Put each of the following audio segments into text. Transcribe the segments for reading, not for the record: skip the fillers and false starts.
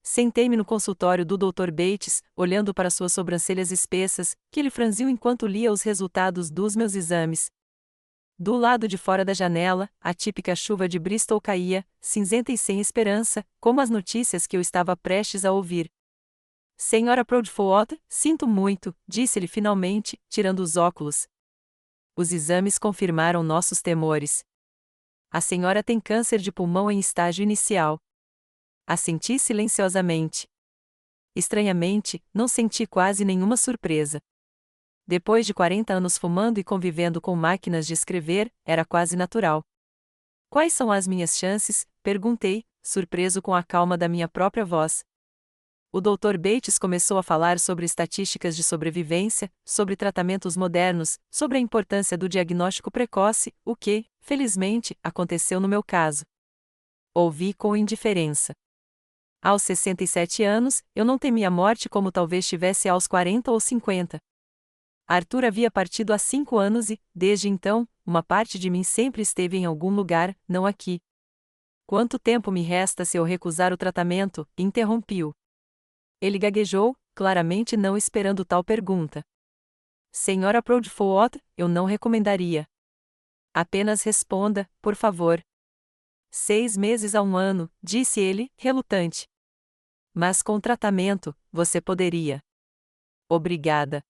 Sentei-me no consultório do Dr. Bates, olhando para suas sobrancelhas espessas, que ele franziu enquanto lia os resultados dos meus exames. Do lado de fora da janela, a típica chuva de Bristol caía, cinzenta e sem esperança, como as notícias que eu estava prestes a ouvir. Senhora Proudfoot, sinto muito, disse-ele finalmente, tirando os óculos. Os exames confirmaram nossos temores. A senhora tem câncer de pulmão em estágio inicial. Assenti silenciosamente. Estranhamente, não senti quase nenhuma surpresa. Depois de 40 anos fumando e convivendo com máquinas de escrever, era quase natural. Quais são as minhas chances? Perguntei, surpreso com a calma da minha própria voz. O Dr. Bates começou a falar sobre estatísticas de sobrevivência, sobre tratamentos modernos, sobre a importância do diagnóstico precoce, o que, felizmente, aconteceu no meu caso. Ouvi com indiferença. Aos 67 anos, eu não temia a morte como talvez tivesse aos 40 ou 50. Arthur havia partido há 5 anos e, desde então, uma parte de mim sempre esteve em algum lugar, não aqui. Quanto tempo me resta se eu recusar o tratamento? Interrompi-o. Ele gaguejou, claramente não esperando tal pergunta. Senhora Proudfoot, eu não recomendaria. Apenas responda, por favor. 6 meses a 1 ano, disse ele, relutante. Mas com tratamento, você poderia. Obrigada.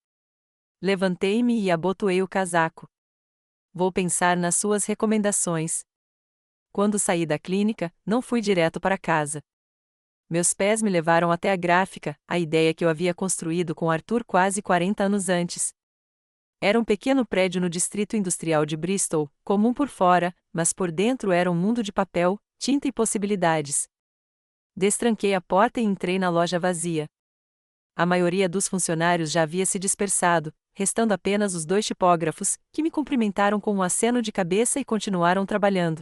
Levantei-me e abotoei o casaco. Vou pensar nas suas recomendações. Quando saí da clínica, não fui direto para casa. Meus pés me levaram até a gráfica, a ideia que eu havia construído com Arthur quase 40 anos antes. Era um pequeno prédio no distrito industrial de Bristol, comum por fora, mas por dentro era um mundo de papel, tinta e possibilidades. Destranquei a porta e entrei na loja vazia. A maioria dos funcionários já havia se dispersado, restando apenas os 2 tipógrafos, que me cumprimentaram com um aceno de cabeça e continuaram trabalhando.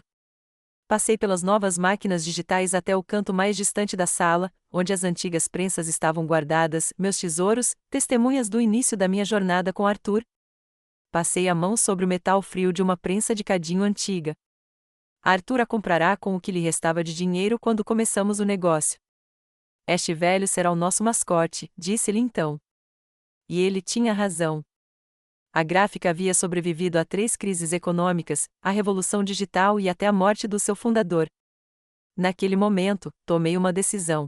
Passei pelas novas máquinas digitais até o canto mais distante da sala, onde as antigas prensas estavam guardadas, meus tesouros, testemunhas do início da minha jornada com Arthur. Passei a mão sobre o metal frio de uma prensa de cadinho antiga. Arthur a comprará com o que lhe restava de dinheiro quando começamos o negócio. Este velho será o nosso mascote, disse-lhe então. E ele tinha razão. A gráfica havia sobrevivido a 3 crises econômicas, a revolução digital e até a morte do seu fundador. Naquele momento, tomei uma decisão.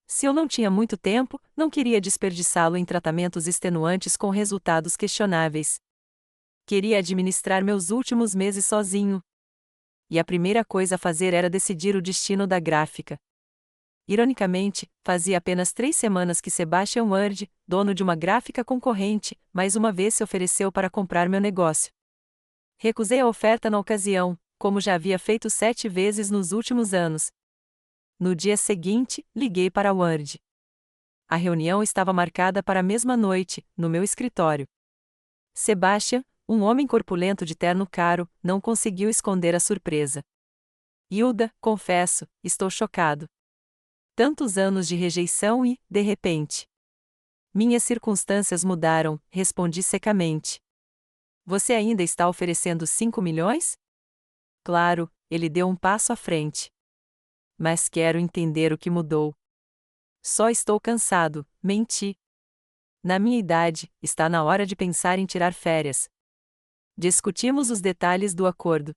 Se eu não tinha muito tempo, não queria desperdiçá-lo em tratamentos extenuantes com resultados questionáveis. Queria administrar meus últimos meses sozinho. E a primeira coisa a fazer era decidir o destino da gráfica. Ironicamente, fazia apenas 3 semanas que Sebastian Ward, dono de uma gráfica concorrente, mais uma vez se ofereceu para comprar meu negócio. Recusei a oferta na ocasião, como já havia feito 7 vezes nos últimos anos. No dia seguinte, liguei para Ward. A reunião estava marcada para a mesma noite, no meu escritório. Sebastian, um homem corpulento de terno caro, não conseguiu esconder a surpresa. Hilda, confesso, estou chocado. Tantos anos de rejeição e, de repente. Minhas circunstâncias mudaram, respondi secamente. Você ainda está oferecendo 5 milhões? Claro, ele deu um passo à frente. Mas quero entender o que mudou. Só estou cansado, menti. Na minha idade, está na hora de pensar em tirar férias. Discutimos os detalhes do acordo.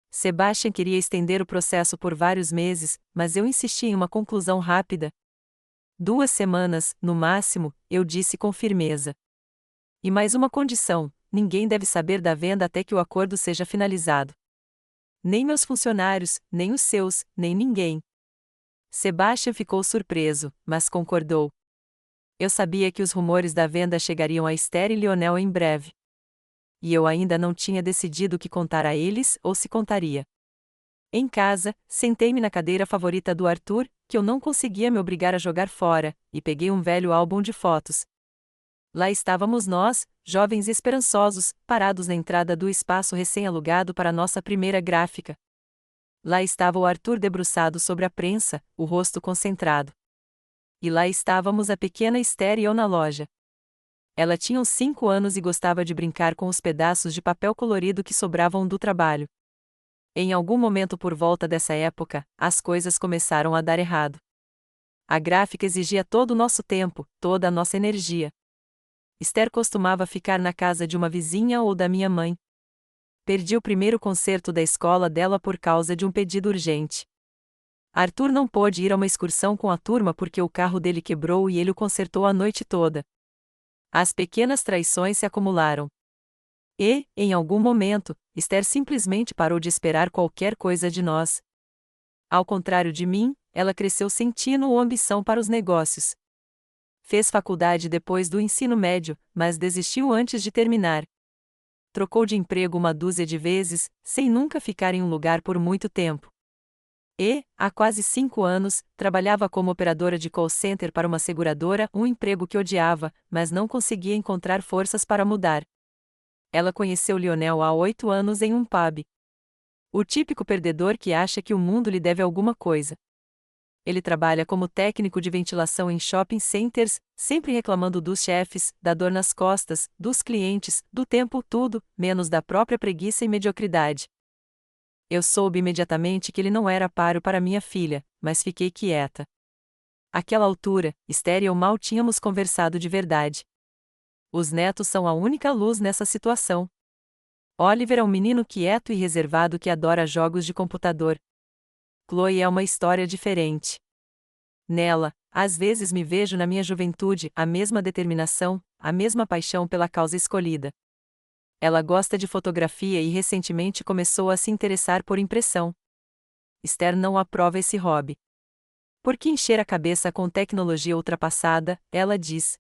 Sebastian queria estender o processo por vários meses, mas eu insisti em uma conclusão rápida. 2 semanas, no máximo, eu disse com firmeza. E mais uma condição: ninguém deve saber da venda até que o acordo seja finalizado. Nem meus funcionários, nem os seus, nem ninguém. Sebastian ficou surpreso, mas concordou. Eu sabia que os rumores da venda chegariam a Esther e Lionel em breve. E eu ainda não tinha decidido o que contar a eles ou se contaria. Em casa, sentei-me na cadeira favorita do Arthur, que eu não conseguia me obrigar a jogar fora, e peguei um velho álbum de fotos. Lá estávamos nós, jovens e esperançosos, parados na entrada do espaço recém-alugado para nossa primeira gráfica. Lá estava o Arthur debruçado sobre a prensa, o rosto concentrado. E lá estávamos a pequena Esther e eu na loja. Ela tinha uns 5 anos e gostava de brincar com os pedaços de papel colorido que sobravam do trabalho. Em algum momento por volta dessa época, as coisas começaram a dar errado. A gráfica exigia todo o nosso tempo, toda a nossa energia. Esther costumava ficar na casa de uma vizinha ou da minha mãe. Perdi o primeiro concerto da escola dela por causa de um pedido urgente. Arthur não pôde ir a uma excursão com a turma porque o carro dele quebrou e ele o consertou a noite toda. As pequenas traições se acumularam. E, em algum momento, Esther simplesmente parou de esperar qualquer coisa de nós. Ao contrário de mim, ela cresceu sem tino ou ambição para os negócios. Fez faculdade depois do ensino médio, mas desistiu antes de terminar. Trocou de emprego uma dúzia de vezes, sem nunca ficar em um lugar por muito tempo. E, há quase 5 anos, trabalhava como operadora de call center para uma seguradora, um emprego que odiava, mas não conseguia encontrar forças para mudar. Ela conheceu Lionel há 8 anos em um pub. O típico perdedor que acha que o mundo lhe deve alguma coisa. Ele trabalha como técnico de ventilação em shopping centers, sempre reclamando dos chefes, da dor nas costas, dos clientes, do tempo, tudo, menos da própria preguiça e mediocridade. Eu soube imediatamente que ele não era páreo para minha filha, mas fiquei quieta. Àquela altura, Esther e eu mal tínhamos conversado de verdade. Os netos são a única luz nessa situação. Oliver é um menino quieto e reservado que adora jogos de computador. Chloe é uma história diferente. Nela, às vezes me vejo na minha juventude, a mesma determinação, a mesma paixão pela causa escolhida. Ela gosta de fotografia e recentemente começou a se interessar por impressão. Esther não aprova esse hobby. Por que encher a cabeça com tecnologia ultrapassada, ela diz.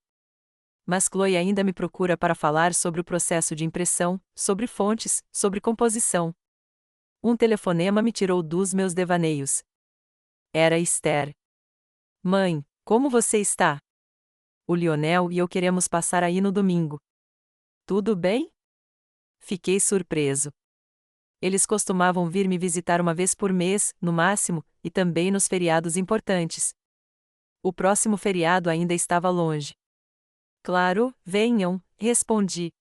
Mas Chloe ainda me procura para falar sobre o processo de impressão, sobre fontes, sobre composição. Um telefonema me tirou dos meus devaneios. Era Esther. Mãe, como você está? O Lionel e eu queremos passar aí no domingo. Tudo bem? Fiquei surpreso. Eles costumavam vir me visitar uma vez por mês, no máximo, e também nos feriados importantes. O próximo feriado ainda estava longe. Claro, venham, respondi.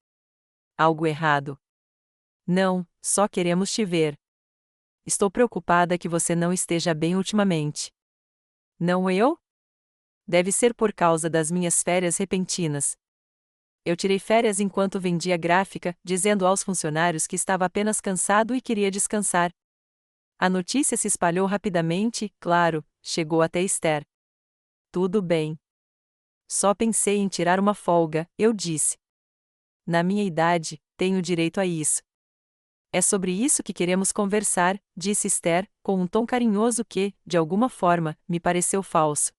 Algo errado? Não, só queremos te ver. Estou preocupada que você não esteja bem ultimamente. Não eu? Deve ser por causa das minhas férias repentinas. Eu tirei férias enquanto vendia gráfica, dizendo aos funcionários que estava apenas cansado e queria descansar. A notícia se espalhou rapidamente, claro, chegou até Esther. Tudo bem. Só pensei em tirar uma folga, eu disse. Na minha idade, tenho direito a isso. É sobre isso que queremos conversar, disse Esther, com um tom carinhoso que, de alguma forma, me pareceu falso.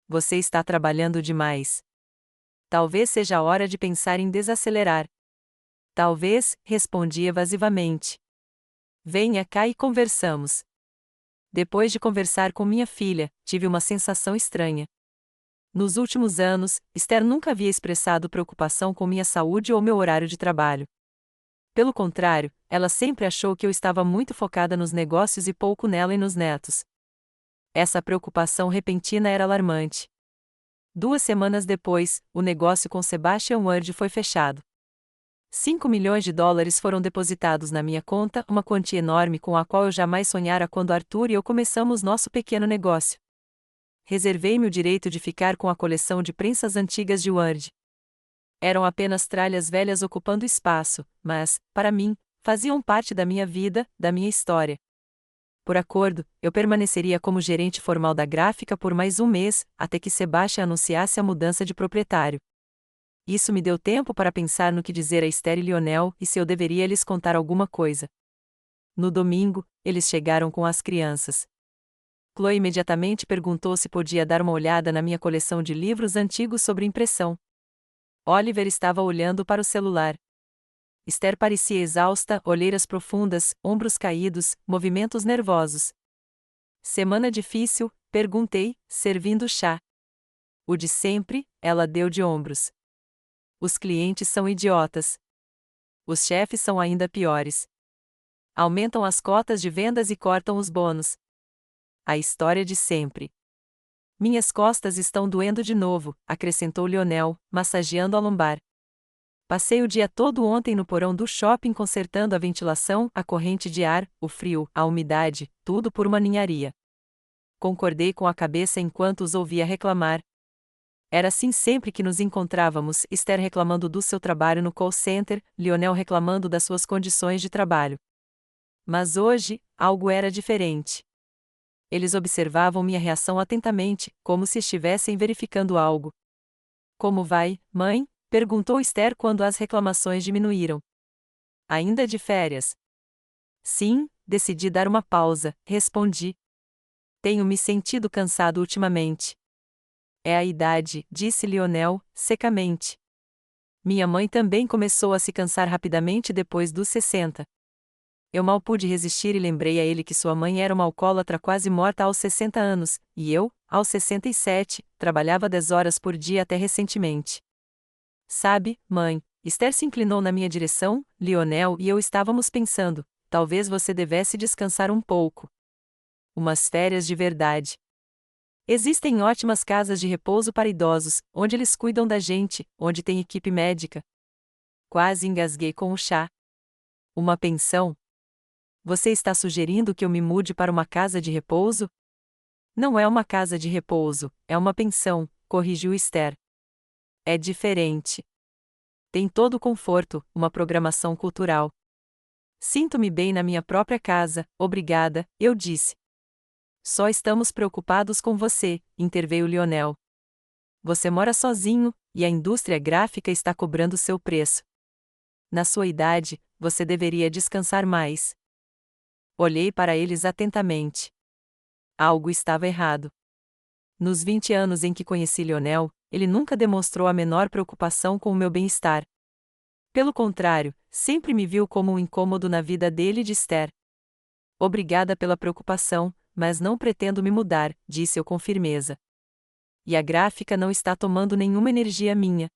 Você está trabalhando demais. Talvez seja a hora de pensar em desacelerar. Talvez, respondi evasivamente. Venha cá e conversamos. Depois de conversar com minha filha, tive uma sensação estranha. Nos últimos anos, Esther nunca havia expressado preocupação com minha saúde ou meu horário de trabalho. Pelo contrário, ela sempre achou que eu estava muito focada nos negócios e pouco nela e nos netos. Essa preocupação repentina era alarmante. 2 semanas depois, o negócio com Sebastian Ward foi fechado. 5 milhões de dólares foram depositados na minha conta, uma quantia enorme com a qual eu jamais sonhara quando Arthur e eu começamos nosso pequeno negócio. Reservei-me o direito de ficar com a coleção de prensas antigas de Ward. Eram apenas tralhas velhas ocupando espaço, mas, para mim, faziam parte da minha vida, da minha história. Por acordo, eu permaneceria como gerente formal da gráfica por mais um mês, até que Sebastian anunciasse a mudança de proprietário. Isso me deu tempo para pensar no que dizer a Esther e Lionel e se eu deveria lhes contar alguma coisa. No domingo, eles chegaram com as crianças. Chloe imediatamente perguntou se podia dar uma olhada na minha coleção de livros antigos sobre impressão. Oliver estava olhando para o celular. Esther parecia exausta, olheiras profundas, ombros caídos, movimentos nervosos. Semana difícil? Perguntei, servindo chá. O de sempre, ela deu de ombros. Os clientes são idiotas. Os chefes são ainda piores. Aumentam as cotas de vendas e cortam os bônus. A história de sempre. Minhas costas estão doendo de novo, acrescentou Lionel, massageando a lombar. Passei o dia todo ontem no porão do shopping consertando a ventilação, a corrente de ar, o frio, a umidade, tudo por uma ninharia. concordei com a cabeça enquanto os ouvia reclamar. Era assim sempre que nos encontrávamos, Esther reclamando do seu trabalho no call center, Lionel reclamando das suas condições de trabalho. Mas hoje, algo era diferente. Eles observavam minha reação atentamente, como se estivessem verificando algo. Como vai, mãe? Perguntou Esther quando as reclamações diminuíram. Ainda de férias? Sim, decidi dar uma pausa, respondi. Tenho me sentido cansado ultimamente. É a idade, disse Lionel, secamente. Minha mãe também começou a se cansar rapidamente depois dos 60. Eu mal pude resistir e lembrei a ele que sua mãe era uma alcoólatra quase morta aos 60 anos, e eu, aos 67, trabalhava 10 horas por dia até recentemente. Sabe, mãe, Esther se inclinou na minha direção, Lionel e eu estávamos pensando, talvez você devesse descansar um pouco. Umas férias de verdade. Existem ótimas casas de repouso para idosos, onde eles cuidam da gente, onde tem equipe médica. Quase engasguei com o chá. Uma pensão? Você está sugerindo que eu me mude para uma casa de repouso? Não é uma casa de repouso, é uma pensão, corrigiu Esther. É diferente. Tem todo o conforto, uma programação cultural. Sinto-me bem na minha própria casa, obrigada, eu disse. Só estamos preocupados com você, interveio Lionel. Você mora sozinho, e a indústria gráfica está cobrando seu preço. Na sua idade, você deveria descansar mais. Olhei para eles atentamente. Algo estava errado. Nos 20 anos em que conheci Lionel, ele nunca demonstrou a menor preocupação com o meu bem-estar. Pelo contrário, sempre me viu como um incômodo na vida dele e de Esther. Obrigada pela preocupação, mas não pretendo me mudar, disse eu com firmeza. E a gráfica não está tomando nenhuma energia minha.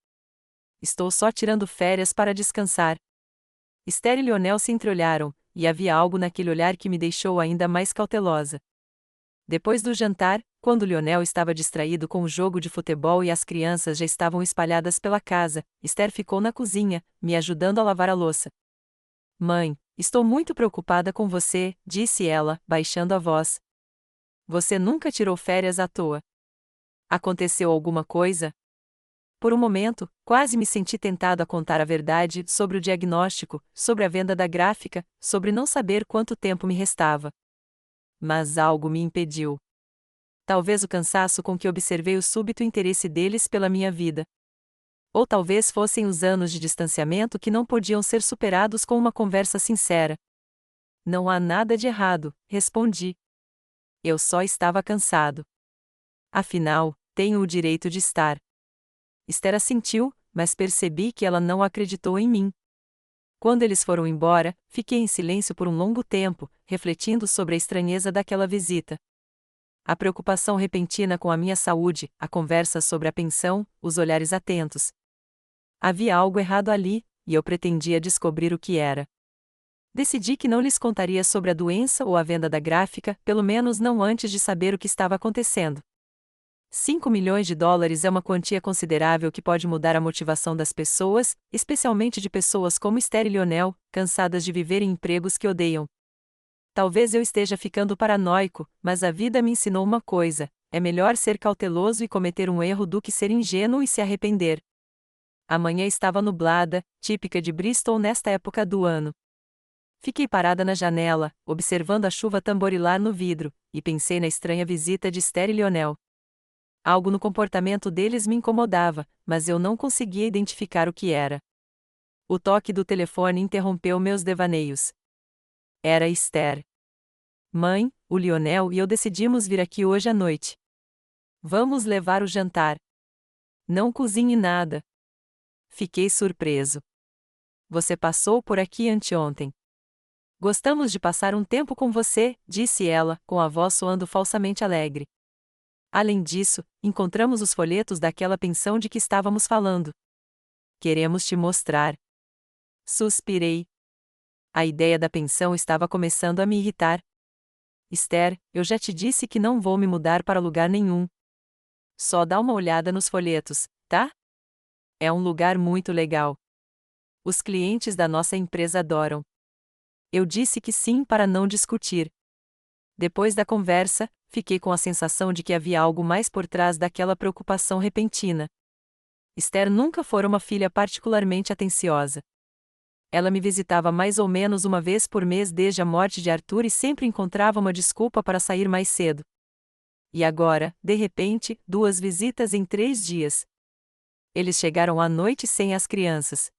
Estou só tirando férias para descansar. Esther e Lionel se entreolharam, e havia algo naquele olhar que me deixou ainda mais cautelosa. Depois do jantar, quando Lionel estava distraído com o jogo de futebol e as crianças já estavam espalhadas pela casa, Esther ficou na cozinha, me ajudando a lavar a louça. Mãe, estou muito preocupada com você, disse ela, baixando a voz. Você nunca tirou férias à toa. Aconteceu alguma coisa? Por um momento, quase me senti tentado a contar a verdade sobre o diagnóstico, sobre a venda da gráfica, sobre não saber quanto tempo me restava. Mas algo me impediu. Talvez o cansaço com que observei o súbito interesse deles pela minha vida. Ou talvez fossem os anos de distanciamento que não podiam ser superados com uma conversa sincera. Não há nada de errado, respondi. Eu só estava cansado. Afinal, tenho o direito de estar. Esther assentiu, mas percebi que ela não acreditou em mim. Quando eles foram embora, fiquei em silêncio por um longo tempo, refletindo sobre a estranheza daquela visita. A preocupação repentina com a minha saúde, a conversa sobre a pensão, os olhares atentos. Havia algo errado ali, e eu pretendia descobrir o que era. Decidi que não lhes contaria sobre a doença ou a venda da gráfica, pelo menos não antes de saber o que estava acontecendo. 5 milhões de dólares é uma quantia considerável que pode mudar a motivação das pessoas, especialmente de pessoas como Esther e Lionel, cansadas de viver em empregos que odeiam. Talvez eu esteja ficando paranoico, mas a vida me ensinou uma coisa: é melhor ser cauteloso e cometer um erro do que ser ingênuo e se arrepender. A manhã estava nublada, típica de Bristol nesta época do ano. Fiquei parada na janela, observando a chuva tamborilar no vidro, e pensei na estranha visita de Esther e Lionel. Algo no comportamento deles me incomodava, mas eu não conseguia identificar o que era. O toque do telefone interrompeu meus devaneios. Era Esther. Mãe, o Lionel e eu decidimos vir aqui hoje à noite. Vamos levar o jantar. Não cozinhe nada. Fiquei surpreso. Você passou por aqui anteontem. Gostamos de passar um tempo com você, disse ela, com a voz soando falsamente alegre. Além disso, encontramos os folhetos daquela pensão de que estávamos falando. Queremos te mostrar. Suspirei. A ideia da pensão estava começando a me irritar. Esther, eu já te disse que não vou me mudar para lugar nenhum. Só dá uma olhada nos folhetos, tá? É um lugar muito legal. Os clientes da nossa empresa adoram. Eu disse que sim para não discutir. Depois da conversa, fiquei com a sensação de que havia algo mais por trás daquela preocupação repentina. Esther nunca fora uma filha particularmente atenciosa. Ela me visitava mais ou menos uma vez por mês desde a morte de Arthur e sempre encontrava uma desculpa para sair mais cedo. E agora, de repente, 2 visitas em 3 dias. Eles chegaram à noite sem as crianças.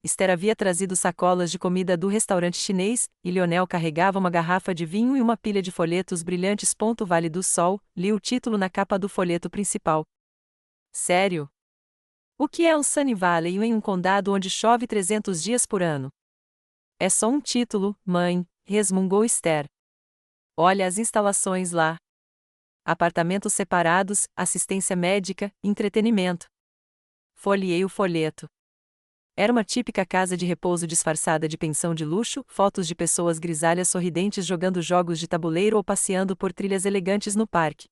Esther havia trazido sacolas de comida do restaurante chinês, e Lionel carregava uma garrafa de vinho e uma pilha de folhetos brilhantes. Vale do Sol, li o título na capa do folheto principal. Sério? O que é um Sunny Valley em um condado onde chove 300 dias por ano? É só um título, mãe, resmungou Esther. Olha as instalações lá. Apartamentos separados, assistência médica, entretenimento. Folheei o folheto. Era uma típica casa de repouso disfarçada de pensão de luxo, fotos de pessoas grisalhas sorridentes jogando jogos de tabuleiro ou passeando por trilhas elegantes no parque.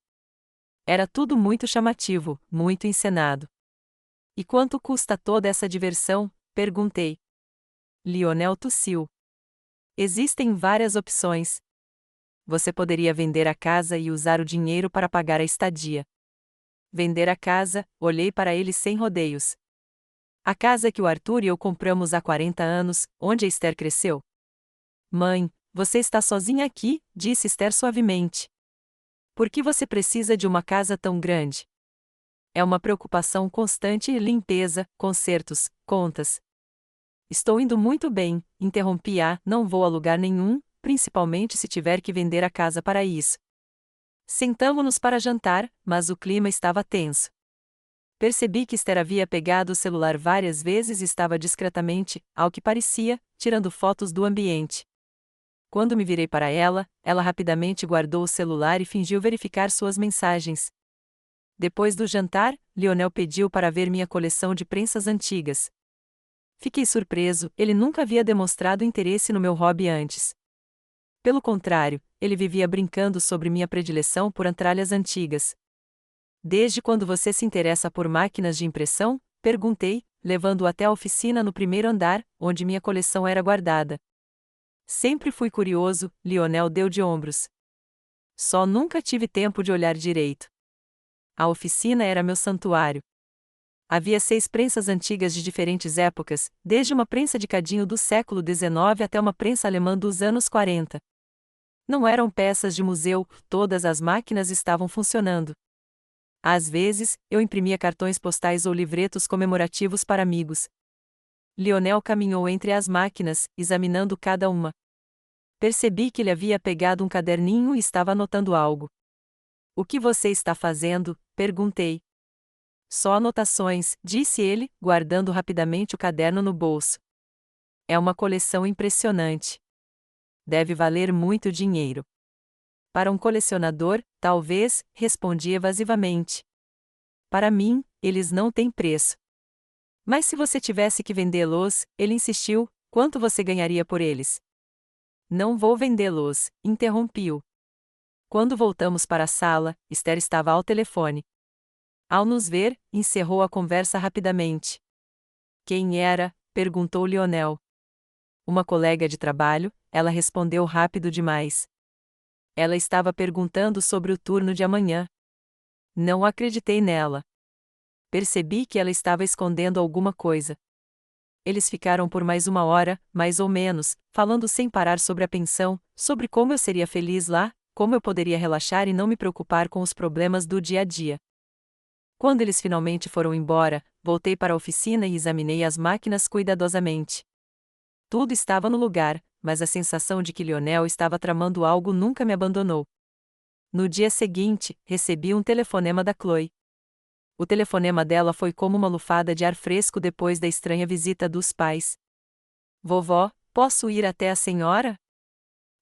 Era tudo muito chamativo, muito encenado. E quanto custa toda essa diversão? Perguntei. Lionel tossiu. Existem várias opções. Você poderia vender a casa e usar o dinheiro para pagar a estadia. Vender a casa, olhei para ele sem rodeios. A casa que o Arthur e eu compramos há 40 anos, onde a Esther cresceu. Mãe, você está sozinha aqui, disse Esther suavemente. Por que você precisa de uma casa tão grande? É uma preocupação constante: limpeza, consertos, contas. Estou indo muito bem, interrompi-a, não vou a lugar nenhum, principalmente se tiver que vender a casa para isso. Sentamo-nos para jantar, mas o clima estava tenso. Percebi que Esther havia pegado o celular várias vezes e estava discretamente, ao que parecia, tirando fotos do ambiente. Quando me virei para ela, ela rapidamente guardou o celular e fingiu verificar suas mensagens. Depois do jantar, Lionel pediu para ver minha coleção de prensas antigas. Fiquei surpreso, ele nunca havia demonstrado interesse no meu hobby antes. Pelo contrário, ele vivia brincando sobre minha predileção por antralhas antigas. Desde quando você se interessa por máquinas de impressão? Perguntei, levando-o até a oficina no primeiro andar, onde minha coleção era guardada. Sempre fui curioso, Lionel deu de ombros. Só nunca tive tempo de olhar direito. A oficina era meu santuário. Havia 6 prensas antigas de diferentes épocas, desde uma prensa de cadinho do século XIX até uma prensa alemã dos anos 40. Não eram peças de museu, todas as máquinas estavam funcionando. Às vezes, eu imprimia cartões postais ou livretos comemorativos para amigos. Lionel caminhou entre as máquinas, examinando cada uma. Percebi que ele havia pegado um caderninho e estava anotando algo. O que você está fazendo? Perguntei. Só anotações, disse ele, guardando rapidamente o caderno no bolso. É uma coleção impressionante. Deve valer muito dinheiro. Para um colecionador, talvez, respondi evasivamente. Para mim, eles não têm preço. Mas se você tivesse que vendê-los, ele insistiu, quanto você ganharia por eles? Não vou vendê-los, interrompi-o. Quando voltamos para a sala, Esther estava ao telefone. Ao nos ver, encerrou a conversa rapidamente. Quem era? Perguntou Lionel. Uma colega de trabalho, ela respondeu rápido demais. Ela estava perguntando sobre o turno de amanhã. Não acreditei nela. Percebi que ela estava escondendo alguma coisa. Eles ficaram por mais 1 hora, mais ou menos, falando sem parar sobre a pensão, sobre como eu seria feliz lá, como eu poderia relaxar e não me preocupar com os problemas do dia a dia. Quando eles finalmente foram embora, voltei para a oficina e examinei as máquinas cuidadosamente. Tudo estava no lugar, mas a sensação de que Lionel estava tramando algo nunca me abandonou. No dia seguinte, recebi um telefonema da Chloe. O telefonema dela foi como uma lufada de ar fresco depois da estranha visita dos pais. Vovó, posso ir até a senhora?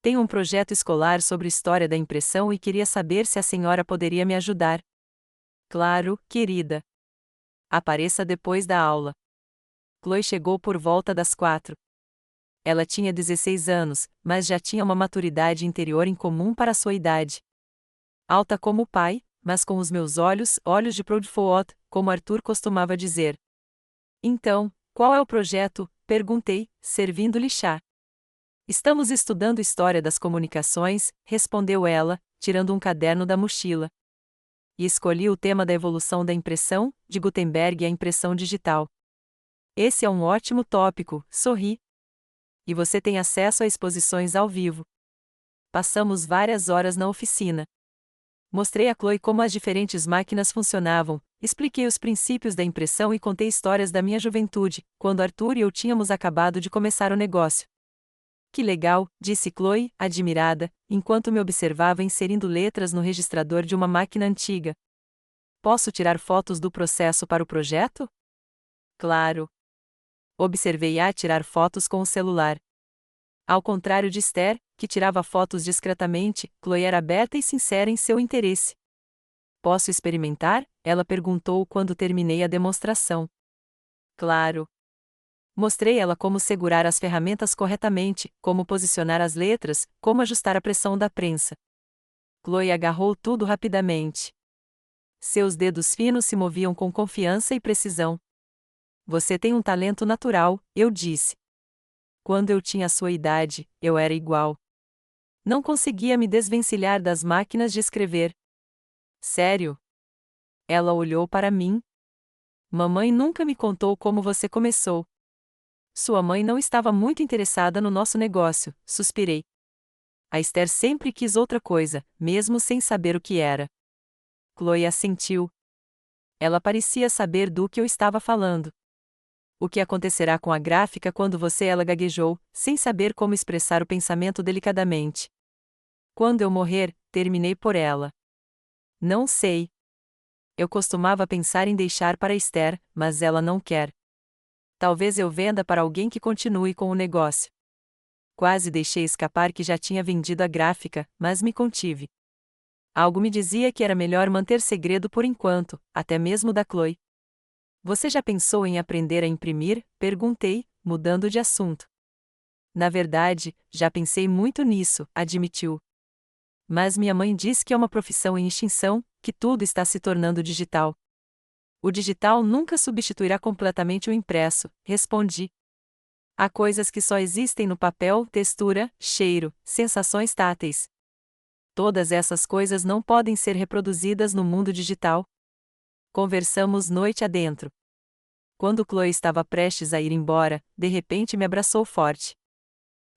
Tenho um projeto escolar sobre história da impressão e queria saber se a senhora poderia me ajudar. Claro, querida. Apareça depois da aula. Chloe chegou por volta das 4. Ela tinha 16 anos, mas já tinha uma maturidade interior incomum para sua idade. Alta como o pai, mas com os meus olhos de Proudfoot, como Arthur costumava dizer. Então, qual é o projeto? Perguntei, servindo-lhe chá. Estamos estudando história das comunicações, respondeu ela, tirando um caderno da mochila. E escolhi o tema da evolução da impressão, de Gutenberg e a impressão digital. Esse é um ótimo tópico, sorri. E você tem acesso a exposições ao vivo. Passamos várias horas na oficina. Mostrei a Chloe como as diferentes máquinas funcionavam, expliquei os princípios da impressão e contei histórias da minha juventude, quando Arthur e eu tínhamos acabado de começar o negócio. Que legal, disse Chloe, admirada, enquanto me observava inserindo letras no registrador de uma máquina antiga. Posso tirar fotos do processo para o projeto? Claro. Observei-a tirar fotos com o celular. Ao contrário de Esther, que tirava fotos discretamente, Chloe era aberta e sincera em seu interesse. Posso experimentar? Ela perguntou quando terminei a demonstração. Claro. Mostrei ela como segurar as ferramentas corretamente, como posicionar as letras, como ajustar a pressão da prensa. Chloe agarrou tudo rapidamente. Seus dedos finos se moviam com confiança e precisão. Você tem um talento natural, eu disse. Quando eu tinha sua idade, eu era igual. Não conseguia me desvencilhar das máquinas de escrever. Sério? Ela olhou para mim. Mamãe nunca me contou como você começou. Sua mãe não estava muito interessada no nosso negócio, suspirei. A Esther sempre quis outra coisa, mesmo sem saber o que era. Chloe assentiu. Ela parecia saber do que eu estava falando. O que acontecerá com a gráfica quando você ela gaguejou, sem saber como expressar o pensamento delicadamente. Quando eu morrer, terminei por ela. Não sei. Eu costumava pensar em deixar para Esther, mas ela não quer. Talvez eu venda para alguém que continue com o negócio. Quase deixei escapar que já tinha vendido a gráfica, mas me contive. Algo me dizia que era melhor manter segredo por enquanto, até mesmo da Chloe. Você já pensou em aprender a imprimir? Perguntei, mudando de assunto. Na verdade, já pensei muito nisso, admitiu. Mas minha mãe diz que é uma profissão em extinção, que tudo está se tornando digital. O digital nunca substituirá completamente o impresso, respondi. Há coisas que só existem no papel: textura, cheiro, sensações táteis. Todas essas coisas não podem ser reproduzidas no mundo digital. Conversamos noite adentro. Quando Chloe estava prestes a ir embora, de repente me abraçou forte.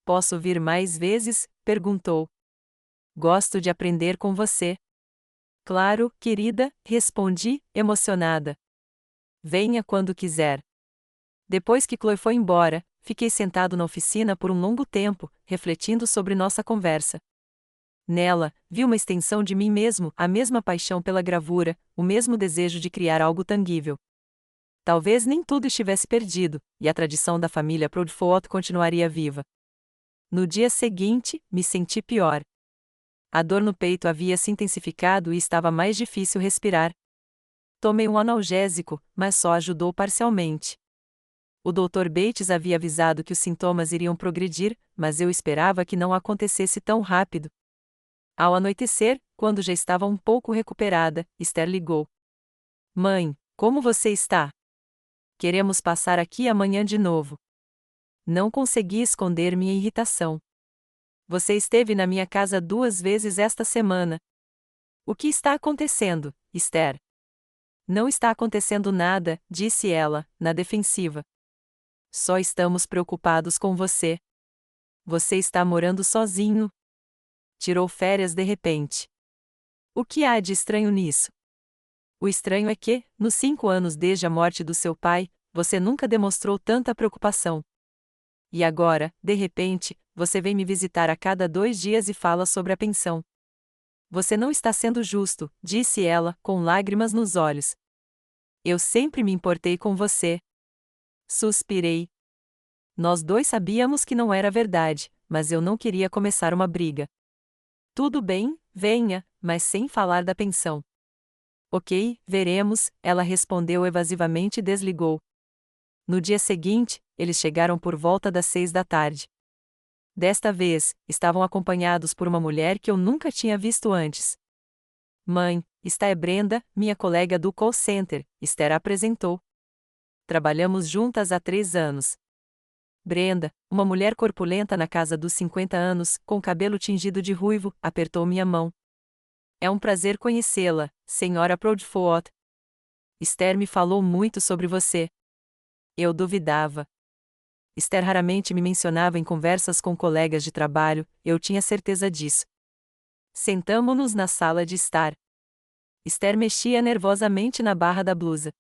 Posso vir mais vezes? Perguntou. Gosto de aprender com você. Claro, querida, respondi, emocionada. Venha quando quiser. Depois que Chloe foi embora, fiquei sentado na oficina por um longo tempo, refletindo sobre nossa conversa. Nela, vi uma extensão de mim mesmo, a mesma paixão pela gravura, o mesmo desejo de criar algo tangível. Talvez nem tudo estivesse perdido, e a tradição da família Proudfoot continuaria viva. No dia seguinte, me senti pior. A dor no peito havia se intensificado e estava mais difícil respirar. Tomei um analgésico, mas só ajudou parcialmente. O Dr. Bates havia avisado que os sintomas iriam progredir, mas eu esperava que não acontecesse tão rápido. Ao anoitecer, quando já estava um pouco recuperada, Esther ligou. Mãe, como você está? Queremos passar aqui amanhã de novo. Não consegui esconder minha irritação. Você esteve na minha casa 2 vezes esta semana. O que está acontecendo, Esther? Não está acontecendo nada, disse ela, na defensiva. Só estamos preocupados com você. Você está morando sozinho? Tirou férias de repente. O que há de estranho nisso? O estranho é que, nos 5 anos desde a morte do seu pai, você nunca demonstrou tanta preocupação. E agora, de repente, você vem me visitar a cada 2 dias e fala sobre a pensão. Você não está sendo justo, disse ela, com lágrimas nos olhos. Eu sempre me importei com você. Suspirei. Nós dois sabíamos que não era verdade, mas eu não queria começar uma briga. Tudo bem, venha, mas sem falar da pensão. Ok, veremos, ela respondeu evasivamente e desligou. No dia seguinte, eles chegaram por volta das 6 da tarde. Desta vez, estavam acompanhados por uma mulher que eu nunca tinha visto antes. Mãe, esta é Brenda, minha colega do call center, Esther apresentou. Trabalhamos juntas há 3 anos. Brenda, uma mulher corpulenta na casa dos 50 anos, com cabelo tingido de ruivo, apertou minha mão. É um prazer conhecê-la, Sra. Proudfoot. Esther me falou muito sobre você. Eu duvidava. Esther raramente me mencionava em conversas com colegas de trabalho, eu tinha certeza disso. Sentamo-nos na sala de estar. Esther mexia nervosamente na barra da blusa.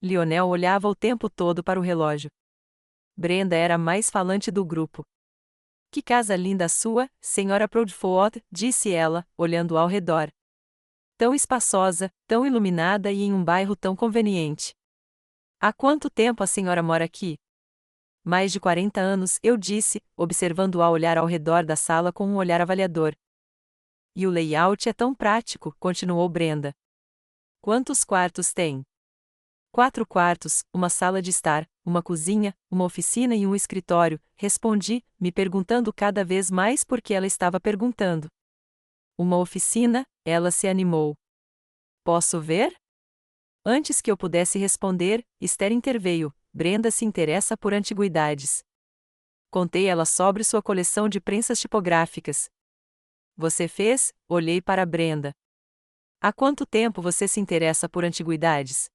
Lionel olhava o tempo todo para o relógio. Brenda era a mais falante do grupo. Que casa linda a sua, Sra. Proudfoot, disse ela, olhando ao redor. Tão espaçosa, tão iluminada e em um bairro tão conveniente. Há quanto tempo a senhora mora aqui? Mais de 40 anos, eu disse, observando-a olhar ao redor da sala com um olhar avaliador. E o layout é tão prático, continuou Brenda. Quantos quartos tem? 4 quartos, uma sala de estar, uma cozinha, uma oficina e um escritório, respondi, me perguntando cada vez mais por que ela estava perguntando. Uma oficina, ela se animou. Posso ver? Antes que eu pudesse responder, Esther interveio. Brenda se interessa por antiguidades. Contei ela sobre sua coleção de prensas tipográficas. Você fez? Olhei para Brenda. Há quanto tempo você se interessa por antiguidades?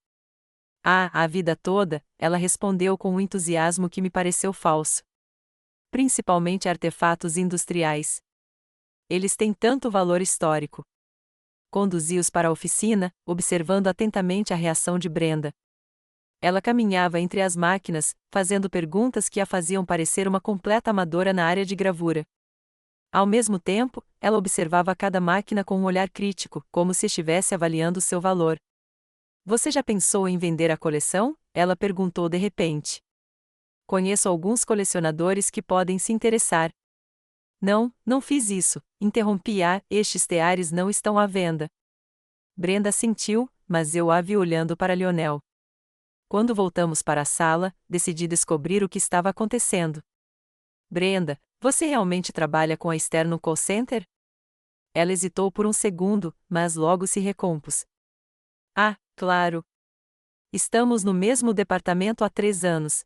Ah, a vida toda, ela respondeu com um entusiasmo que me pareceu falso. Principalmente artefatos industriais. Eles têm tanto valor histórico. Conduzi-os para a oficina, observando atentamente a reação de Brenda. Ela caminhava entre as máquinas, fazendo perguntas que a faziam parecer uma completa amadora na área de gravura. Ao mesmo tempo, ela observava cada máquina com um olhar crítico, como se estivesse avaliando seu valor. Você já pensou em vender a coleção? Ela perguntou de repente. Conheço alguns colecionadores que podem se interessar. Não, não fiz isso, interrompi-a, estes teares não estão à venda. Brenda sentiu, mas eu a vi olhando para Lionel. Quando voltamos para a sala, decidi descobrir o que estava acontecendo. Brenda, você realmente trabalha com a Esther no call center? Ela hesitou por um segundo, mas logo se recompôs. Ah, claro. Estamos no mesmo departamento há 3 anos.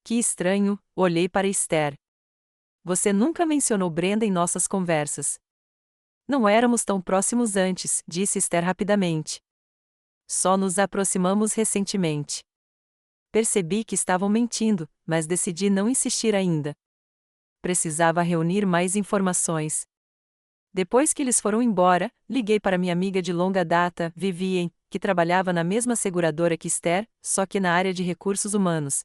Que estranho, olhei para Esther. Você nunca mencionou Brenda em nossas conversas. Não éramos tão próximos antes, disse Esther rapidamente. Só nos aproximamos recentemente. Percebi que estavam mentindo, mas decidi não insistir ainda. Precisava reunir mais informações. Depois que eles foram embora, liguei para minha amiga de longa data, Vivien, que trabalhava na mesma seguradora que Esther, só que na área de recursos humanos.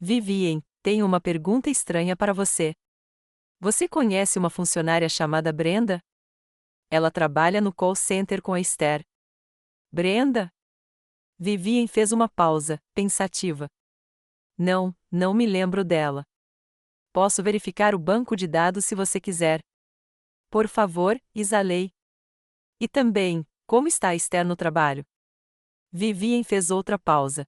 Vivien, tenho uma pergunta estranha para você. Você conhece uma funcionária chamada Brenda? Ela trabalha no call center com a Esther. Brenda? Vivien fez uma pausa, pensativa. Não, não me lembro dela. Posso verificar o banco de dados se você quiser. Por favor, exalei. E também, como está a Esther no trabalho? Vivien fez outra pausa.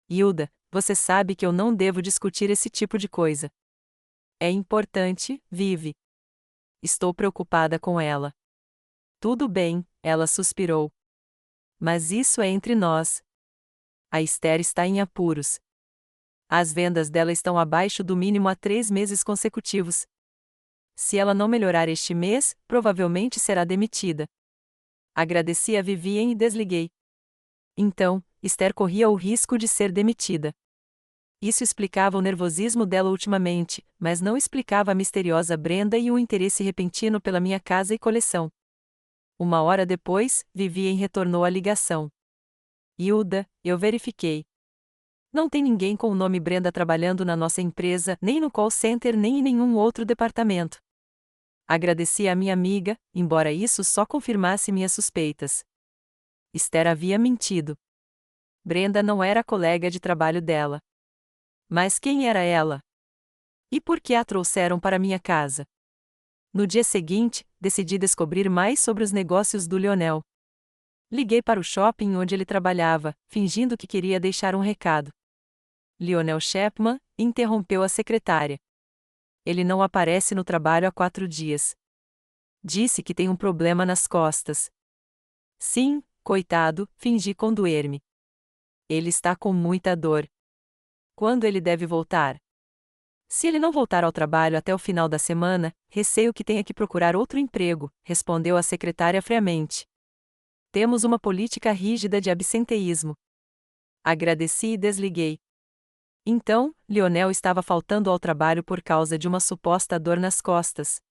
Hilda, você sabe que eu não devo discutir esse tipo de coisa. É importante, Vivi. Estou preocupada com ela. Tudo bem, ela suspirou. Mas isso é entre nós. A Esther está em apuros. As vendas dela estão abaixo do mínimo há 3 meses consecutivos. Se ela não melhorar este mês, provavelmente será demitida. Agradeci a Vivien e desliguei. Então, Esther corria o risco de ser demitida. Isso explicava o nervosismo dela ultimamente, mas não explicava a misteriosa Brenda e o interesse repentino pela minha casa e coleção. 1 hora depois, Vivien retornou a ligação. Hilda, eu verifiquei. Não tem ninguém com o nome Brenda trabalhando na nossa empresa, nem no call center nem em nenhum outro departamento. Agradeci à minha amiga, embora isso só confirmasse minhas suspeitas. Esther havia mentido. Brenda não era colega de trabalho dela. Mas quem era ela? E por que a trouxeram para minha casa? No dia seguinte, decidi descobrir mais sobre os negócios do Lionel. Liguei para o shopping onde ele trabalhava, fingindo que queria deixar um recado. Lionel Chapman interrompeu a secretária. Ele não aparece no trabalho há 4 dias. Disse que tem um problema nas costas. Sim, coitado, fingi condoer-me. Ele está com muita dor. Quando ele deve voltar? Se ele não voltar ao trabalho até o final da semana, receio que tenha que procurar outro emprego, respondeu a secretária friamente. Temos uma política rígida de absenteísmo. Agradeci e desliguei. Então, Lionel estava faltando ao trabalho por causa de uma suposta dor nas costas.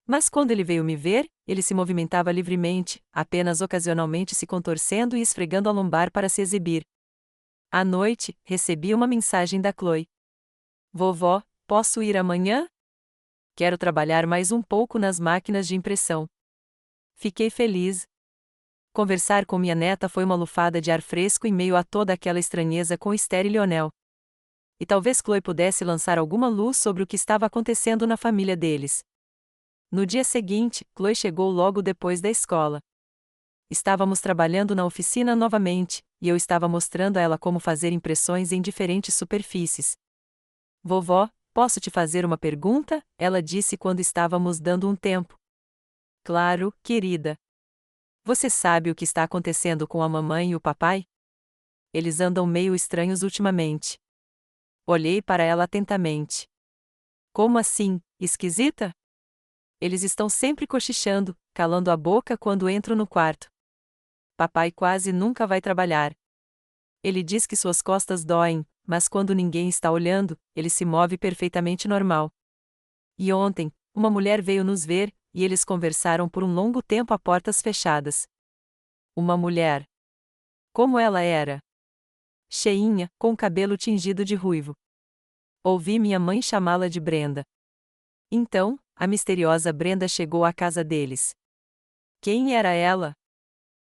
Mas quando ele veio me ver, ele se movimentava livremente, apenas ocasionalmente se contorcendo e esfregando a lombar para se exibir. À noite, recebi uma mensagem da Chloe. Vovó, posso ir amanhã? Quero trabalhar mais um pouco nas máquinas de impressão. Fiquei feliz. Conversar com minha neta foi uma lufada de ar fresco em meio a toda aquela estranheza com Esther e Lionel. E talvez Chloe pudesse lançar alguma luz sobre o que estava acontecendo na família deles. No dia seguinte, Chloe chegou logo depois da escola. Estávamos trabalhando na oficina novamente, e eu estava mostrando a ela como fazer impressões em diferentes superfícies. Vovó, posso te fazer uma pergunta? Ela disse quando estávamos dando um tempo. Claro, querida. Você sabe o que está acontecendo com a mamãe e o papai? Eles andam meio estranhos ultimamente. Olhei para ela atentamente. Como assim, esquisita? Eles estão sempre cochichando, calando a boca quando entro no quarto. Papai quase nunca vai trabalhar. Ele diz que suas costas doem, mas quando ninguém está olhando, ele se move perfeitamente normal. E ontem, uma mulher veio nos ver, e eles conversaram por um longo tempo a portas fechadas. Uma mulher. Como ela era? Cheinha, com cabelo tingido de ruivo. Ouvi minha mãe chamá-la de Brenda. Então, a misteriosa Brenda chegou à casa deles. Quem era ela?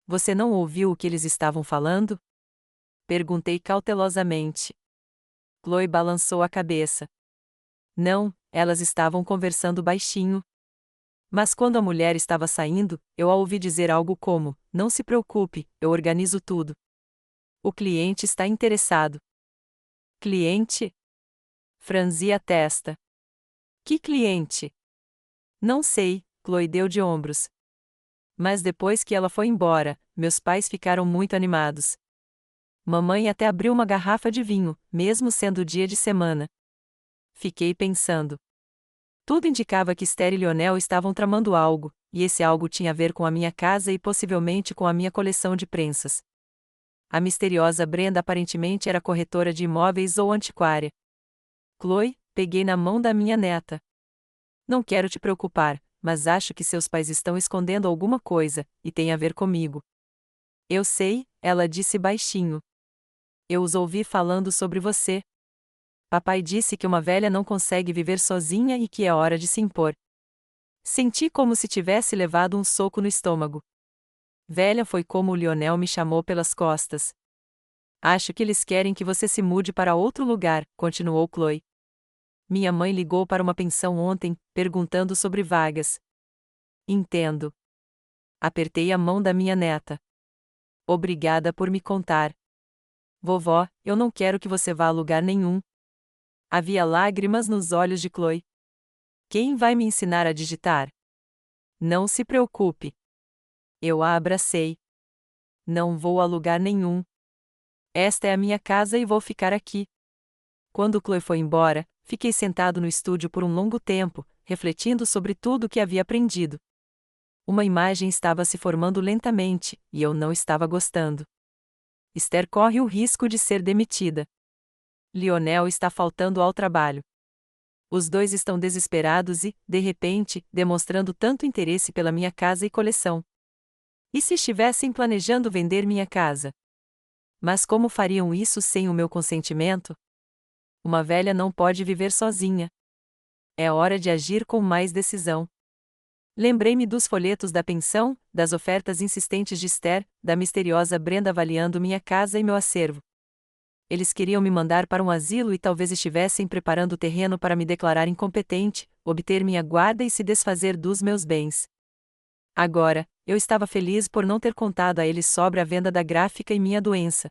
Você não ouviu o que eles estavam falando? Perguntei cautelosamente. Chloe balançou a cabeça. Não, elas estavam conversando baixinho. Mas quando a mulher estava saindo, eu a ouvi dizer algo como: não se preocupe, eu organizo tudo. O cliente está interessado. Cliente? Franzi a testa. Que cliente? Não sei, Chloe deu de ombros. Mas depois que ela foi embora, meus pais ficaram muito animados. Mamãe até abriu uma garrafa de vinho, mesmo sendo dia de semana. Fiquei pensando. Tudo indicava que Esther e Lionel estavam tramando algo, e esse algo tinha a ver com a minha casa e possivelmente com a minha coleção de prensas. A misteriosa Brenda aparentemente era corretora de imóveis ou antiquária. Chloe, peguei na mão da minha neta. Não quero te preocupar, mas acho que seus pais estão escondendo alguma coisa, e tem a ver comigo. Eu sei, ela disse baixinho. Eu os ouvi falando sobre você. Papai disse que uma velha não consegue viver sozinha e que é hora de se impor. Senti como se tivesse levado um soco no estômago. Velha foi como o Lionel me chamou pelas costas. Acho que eles querem que você se mude para outro lugar, continuou Chloe. Minha mãe ligou para uma pensão ontem, perguntando sobre vagas. Entendo. Apertei a mão da minha neta. Obrigada por me contar. Vovó, eu não quero que você vá a lugar nenhum. Havia lágrimas nos olhos de Chloe. Quem vai me ensinar a digitar? Não se preocupe. Eu a abracei. Não vou a lugar nenhum. Esta é a minha casa e vou ficar aqui. Quando Chloe foi embora, fiquei sentado no estúdio por um longo tempo, refletindo sobre tudo o que havia aprendido. Uma imagem estava se formando lentamente, e eu não estava gostando. Esther corre o risco de ser demitida. Lionel está faltando ao trabalho. Os dois estão desesperados e, de repente, demonstrando tanto interesse pela minha casa e coleção. E se estivessem planejando vender minha casa? Mas como fariam isso sem o meu consentimento? Uma velha não pode viver sozinha. É hora de agir com mais decisão. Lembrei-me dos folhetos da pensão, das ofertas insistentes de Esther, da misteriosa Brenda avaliando minha casa e meu acervo. Eles queriam me mandar para um asilo e talvez estivessem preparando o terreno para me declarar incompetente, obter minha guarda e se desfazer dos meus bens. Agora, eu estava feliz por não ter contado a eles sobre a venda da gráfica e minha doença.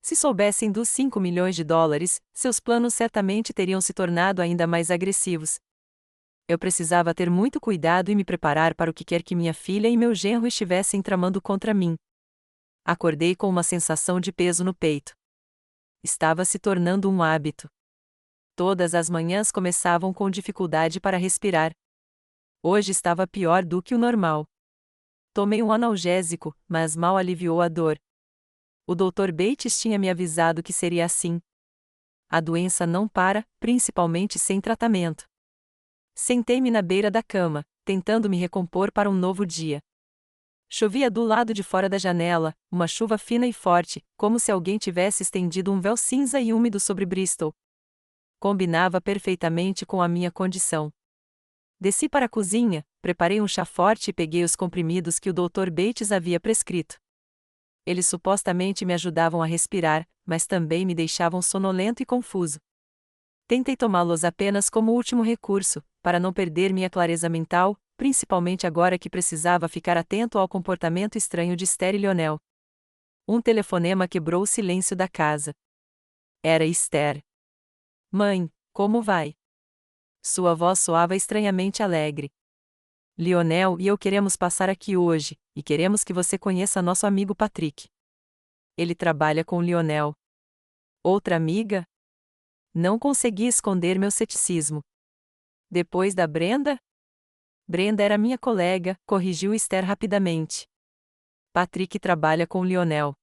Se soubessem dos 5 milhões de dólares, seus planos certamente teriam se tornado ainda mais agressivos. Eu precisava ter muito cuidado e me preparar para o que quer que minha filha e meu genro estivessem tramando contra mim. Acordei com uma sensação de peso no peito. Estava se tornando um hábito. Todas as manhãs começavam com dificuldade para respirar. Hoje estava pior do que o normal. Tomei um analgésico, mas mal aliviou a dor. O Dr. Bates tinha me avisado que seria assim. A doença não para, principalmente sem tratamento. Sentei-me na beira da cama, tentando me recompor para um novo dia. Chovia do lado de fora da janela, uma chuva fina e forte, como se alguém tivesse estendido um véu cinza e úmido sobre Bristol. Combinava perfeitamente com a minha condição. Desci para a cozinha, preparei um chá forte e peguei os comprimidos que o Dr. Bates havia prescrito. Eles supostamente me ajudavam a respirar, mas também me deixavam sonolento e confuso. Tentei tomá-los apenas como último recurso, para não perder minha clareza mental, principalmente agora que precisava ficar atento ao comportamento estranho de Esther e Lionel. Um telefonema quebrou o silêncio da casa. Era Esther. Mãe, como vai? Sua voz soava estranhamente alegre. Lionel e eu queremos passar aqui hoje, e queremos que você conheça nosso amigo Patrick. Ele trabalha com Lionel. Outra amiga? Não consegui esconder meu ceticismo. Depois da Brenda? Brenda era minha colega, corrigiu Esther rapidamente. Patrick trabalha com Lionel.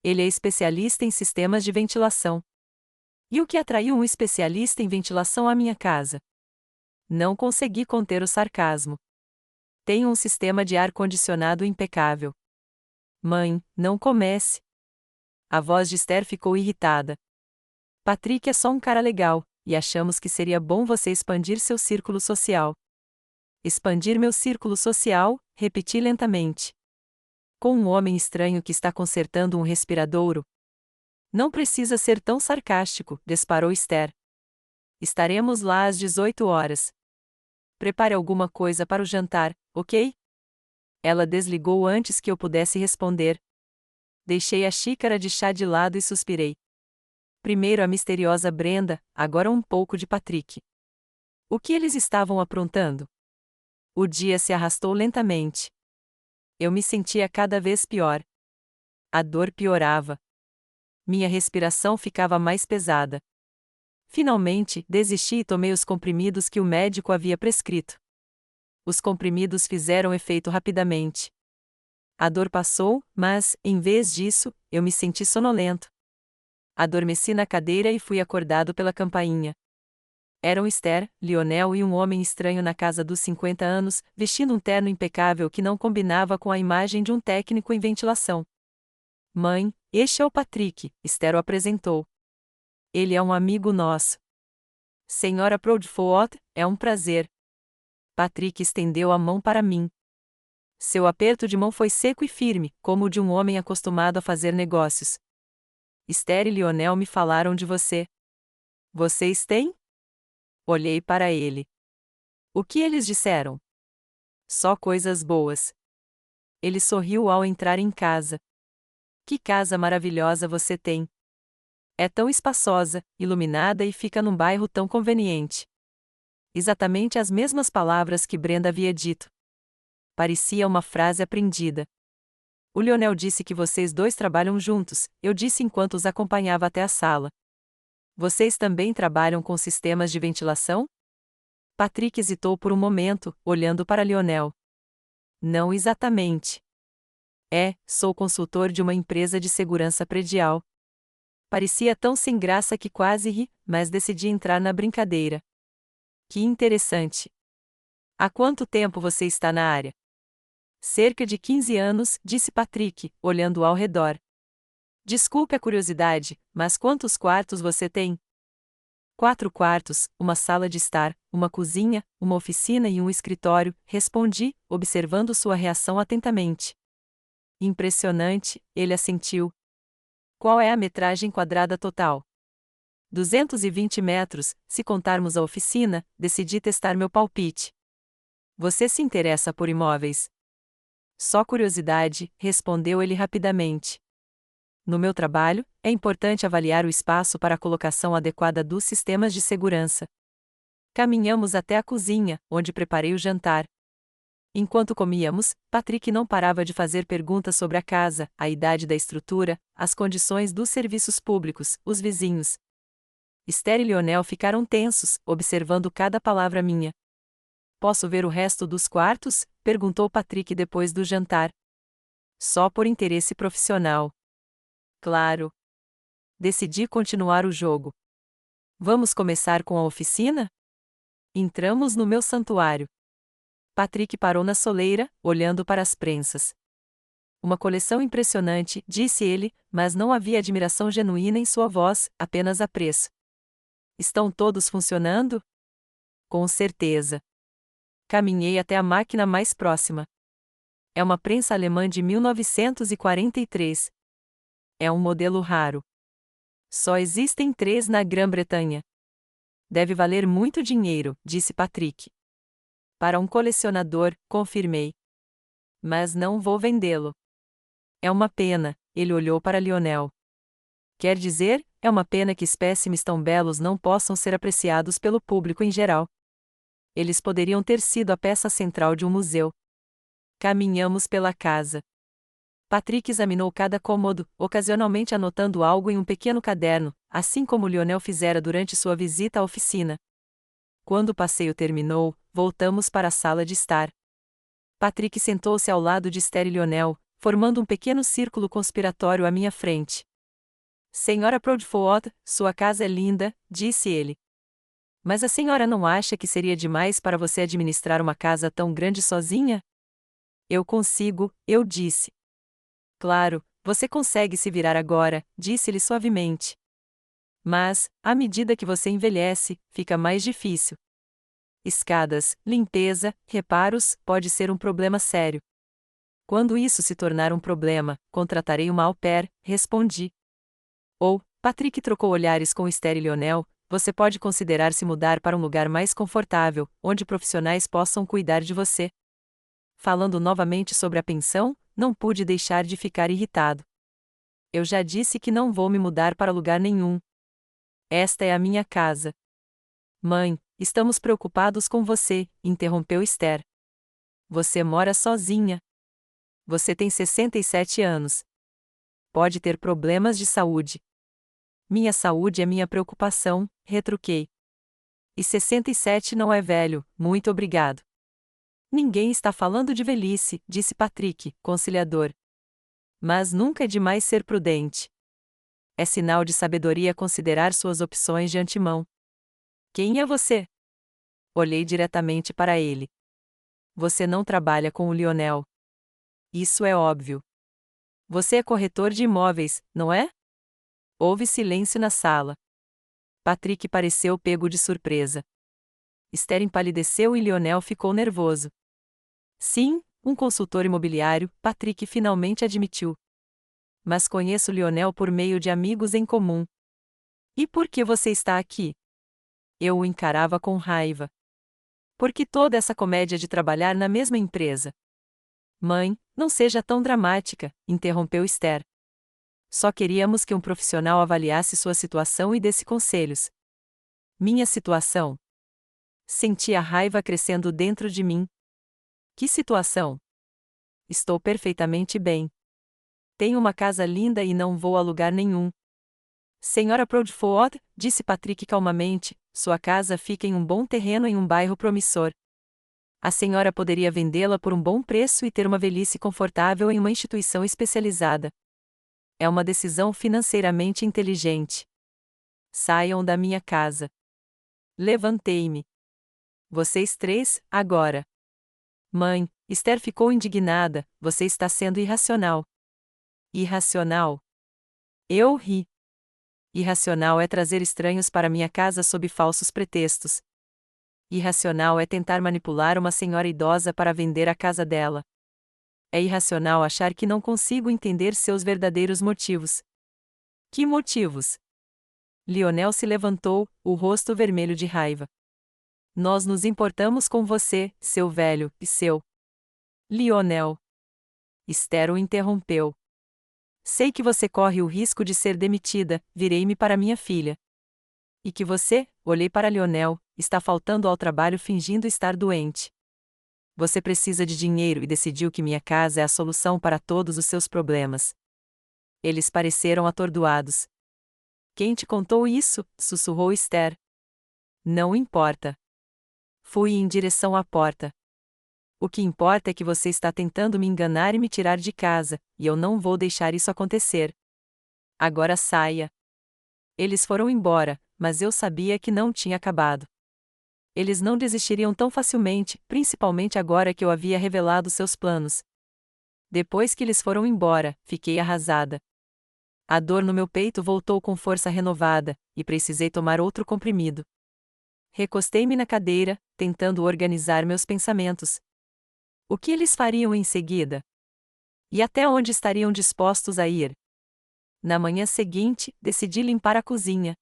Ele é especialista em sistemas de ventilação. E o que atraiu um especialista em ventilação à minha casa? Não consegui conter o sarcasmo. Tenho um sistema de ar-condicionado impecável. Mãe, não comece. A voz de Esther ficou irritada. Patrick é só um cara legal, e achamos que seria bom você expandir seu círculo social. Expandir meu círculo social, repeti lentamente. Com um homem estranho que está consertando um respiradouro? Não precisa ser tão sarcástico, disparou Esther. Estaremos lá às 18 horas. Prepare alguma coisa para o jantar, ok? Ela desligou antes que eu pudesse responder. Deixei a xícara de chá de lado e suspirei. Primeiro a misteriosa Brenda, agora um pouco de Patrick. O que eles estavam aprontando? O dia se arrastou lentamente. Eu me sentia cada vez pior. A dor piorava. Minha respiração ficava mais pesada. Finalmente, desisti e tomei os comprimidos que o médico havia prescrito. Os comprimidos fizeram efeito rapidamente. A dor passou, mas, em vez disso, eu me senti sonolento. Adormeci na cadeira e fui acordado pela campainha. Eram Esther, Lionel e um homem estranho na casa dos 50 anos, vestindo um terno impecável que não combinava com a imagem de um técnico em ventilação. Mãe, este é o Patrick, Esther o apresentou. Ele é um amigo nosso. Senhora Proudfoot, é um prazer. Patrick estendeu a mão para mim. Seu aperto de mão foi seco e firme, como o de um homem acostumado a fazer negócios. Esther e Lionel me falaram de você. Vocês têm? Olhei para ele. O que eles disseram? Só coisas boas. Ele sorriu ao entrar em casa. Que casa maravilhosa você tem! É tão espaçosa, iluminada e fica num bairro tão conveniente. Exatamente as mesmas palavras que Brenda havia dito. Parecia uma frase aprendida. O Lionel disse que vocês dois trabalham juntos, eu disse enquanto os acompanhava até a sala. Vocês também trabalham com sistemas de ventilação? Patrick hesitou por um momento, olhando para Lionel. Não exatamente. Sou consultor de uma empresa de segurança predial. Parecia tão sem graça que quase ri, mas decidi entrar na brincadeira. Que interessante. Há quanto tempo você está na área? Cerca de 15 anos, disse Patrick, olhando ao redor. Desculpe a curiosidade, mas quantos quartos você tem? 4 quartos, uma sala de estar, uma cozinha, uma oficina e um escritório, respondi, observando sua reação atentamente. Impressionante, ele assentiu. Qual é a metragem quadrada total? 220 metros, se contarmos a oficina, decidi testar meu palpite. Você se interessa por imóveis? Só curiosidade, respondeu ele rapidamente. No meu trabalho, é importante avaliar o espaço para a colocação adequada dos sistemas de segurança. Caminhamos até a cozinha, onde preparei o jantar. Enquanto comíamos, Patrick não parava de fazer perguntas sobre a casa, a idade da estrutura, as condições dos serviços públicos, os vizinhos. Esther e Lionel ficaram tensos, observando cada palavra minha. Posso ver o resto dos quartos? Perguntou Patrick depois do jantar. Só por interesse profissional. Claro. Decidi continuar o jogo. Vamos começar com a oficina? Entramos no meu santuário. Patrick parou na soleira, olhando para as prensas. Uma coleção impressionante, disse ele, mas não havia admiração genuína em sua voz, apenas apreço. Estão todos funcionando? Com certeza. Caminhei até a máquina mais próxima. É uma prensa alemã de 1943. É um modelo raro. Só existem 3 na Grã-Bretanha. Deve valer muito dinheiro, disse Patrick. Para um colecionador, confirmei. Mas não vou vendê-lo. É uma pena, ele olhou para Lionel. Quer dizer, é uma pena que espécimes tão belos não possam ser apreciados pelo público em geral. Eles poderiam ter sido a peça central de um museu. Caminhamos pela casa. Patrick examinou cada cômodo, ocasionalmente anotando algo em um pequeno caderno, assim como Lionel fizera durante sua visita à oficina. Quando o passeio terminou, voltamos para a sala de estar. Patrick sentou-se ao lado de Esther e Lionel, formando um pequeno círculo conspiratório à minha frente. Senhora Proudfoot, sua casa é linda, disse ele. Mas a senhora não acha que seria demais para você administrar uma casa tão grande sozinha? Eu consigo, eu disse. Claro, você consegue se virar agora, disse-lhe suavemente. Mas, à medida que você envelhece, fica mais difícil. Escadas, limpeza, reparos, pode ser um problema sério. Quando isso se tornar um problema, contratarei uma au pair, respondi. Patrick trocou olhares com Esther e Lionel, você pode considerar se mudar para um lugar mais confortável, onde profissionais possam cuidar de você. Falando novamente sobre a pensão, não pude deixar de ficar irritado. Eu já disse que não vou me mudar para lugar nenhum. Esta é a minha casa. Mãe, estamos preocupados com você, interrompeu Esther. Você mora sozinha. Você tem 67 anos. Pode ter problemas de saúde. Minha saúde é minha preocupação, retruquei. E 67 não é velho, muito obrigado. Ninguém está falando de velhice, disse Patrick, conciliador. Mas nunca é demais ser prudente. É sinal de sabedoria considerar suas opções de antemão. Quem é você? Olhei diretamente para ele. Você não trabalha com o Lionel. Isso é óbvio. Você é corretor de imóveis, não é? Houve silêncio na sala. Patrick pareceu pego de surpresa. Esther empalideceu e Lionel ficou nervoso. Sim, um consultor imobiliário, Patrick finalmente admitiu. Mas conheço Lionel por meio de amigos em comum. E por que você está aqui? Eu o encarava com raiva. Por que toda essa comédia de trabalhar na mesma empresa? Mãe, não seja tão dramática, interrompeu Esther. Só queríamos que um profissional avaliasse sua situação e desse conselhos. Minha situação? Senti a raiva crescendo dentro de mim. Que situação? Estou perfeitamente bem. Tenho uma casa linda e não vou a lugar nenhum. Senhora Proudfoot, disse Patrick calmamente, sua casa fica em um bom terreno em um bairro promissor. A senhora poderia vendê-la por um bom preço e ter uma velhice confortável em uma instituição especializada. É uma decisão financeiramente inteligente. Saiam da minha casa. Levantei-me. Vocês 3, agora. Mãe, Esther ficou indignada, você está sendo irracional. Irracional? Eu ri. Irracional é trazer estranhos para minha casa sob falsos pretextos. Irracional é tentar manipular uma senhora idosa para vender a casa dela. É irracional achar que não consigo entender seus verdadeiros motivos. Que motivos? Lionel se levantou, o rosto vermelho de raiva. Nós nos importamos com você, seu velho, e seu. Lionel. Esther o interrompeu. Sei que você corre o risco de ser demitida, virei-me para minha filha. E que você, olhei para Lionel, está faltando ao trabalho fingindo estar doente. Você precisa de dinheiro e decidiu que minha casa é a solução para todos os seus problemas. Eles pareceram atordoados. Quem te contou isso? Sussurrou Esther. Não importa. Fui em direção à porta. O que importa é que você está tentando me enganar e me tirar de casa, e eu não vou deixar isso acontecer. Agora saia. Eles foram embora, mas eu sabia que não tinha acabado. Eles não desistiriam tão facilmente, principalmente agora que eu havia revelado seus planos. Depois que eles foram embora, fiquei arrasada. A dor no meu peito voltou com força renovada, e precisei tomar outro comprimido. Recostei-me na cadeira, tentando organizar meus pensamentos. O que eles fariam em seguida? E até onde estariam dispostos a ir? Na manhã seguinte, decidi limpar a cozinha.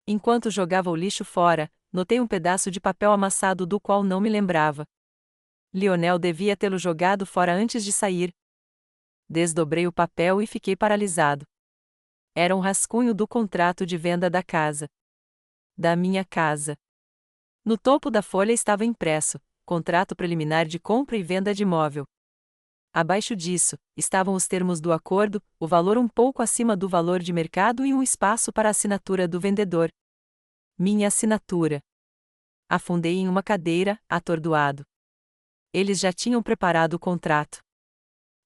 Enquanto jogava o lixo fora, notei um pedaço de papel amassado do qual não me lembrava. Lionel devia tê-lo jogado fora antes de sair. Desdobrei o papel e fiquei paralisado. Era um rascunho do contrato de venda da casa. Da minha casa. No topo da folha estava impresso: contrato preliminar de compra e venda de imóvel. Abaixo disso, estavam os termos do acordo, o valor um pouco acima do valor de mercado e um espaço para a assinatura do vendedor. Minha assinatura. Afundei em uma cadeira, atordoado. Eles já tinham preparado o contrato.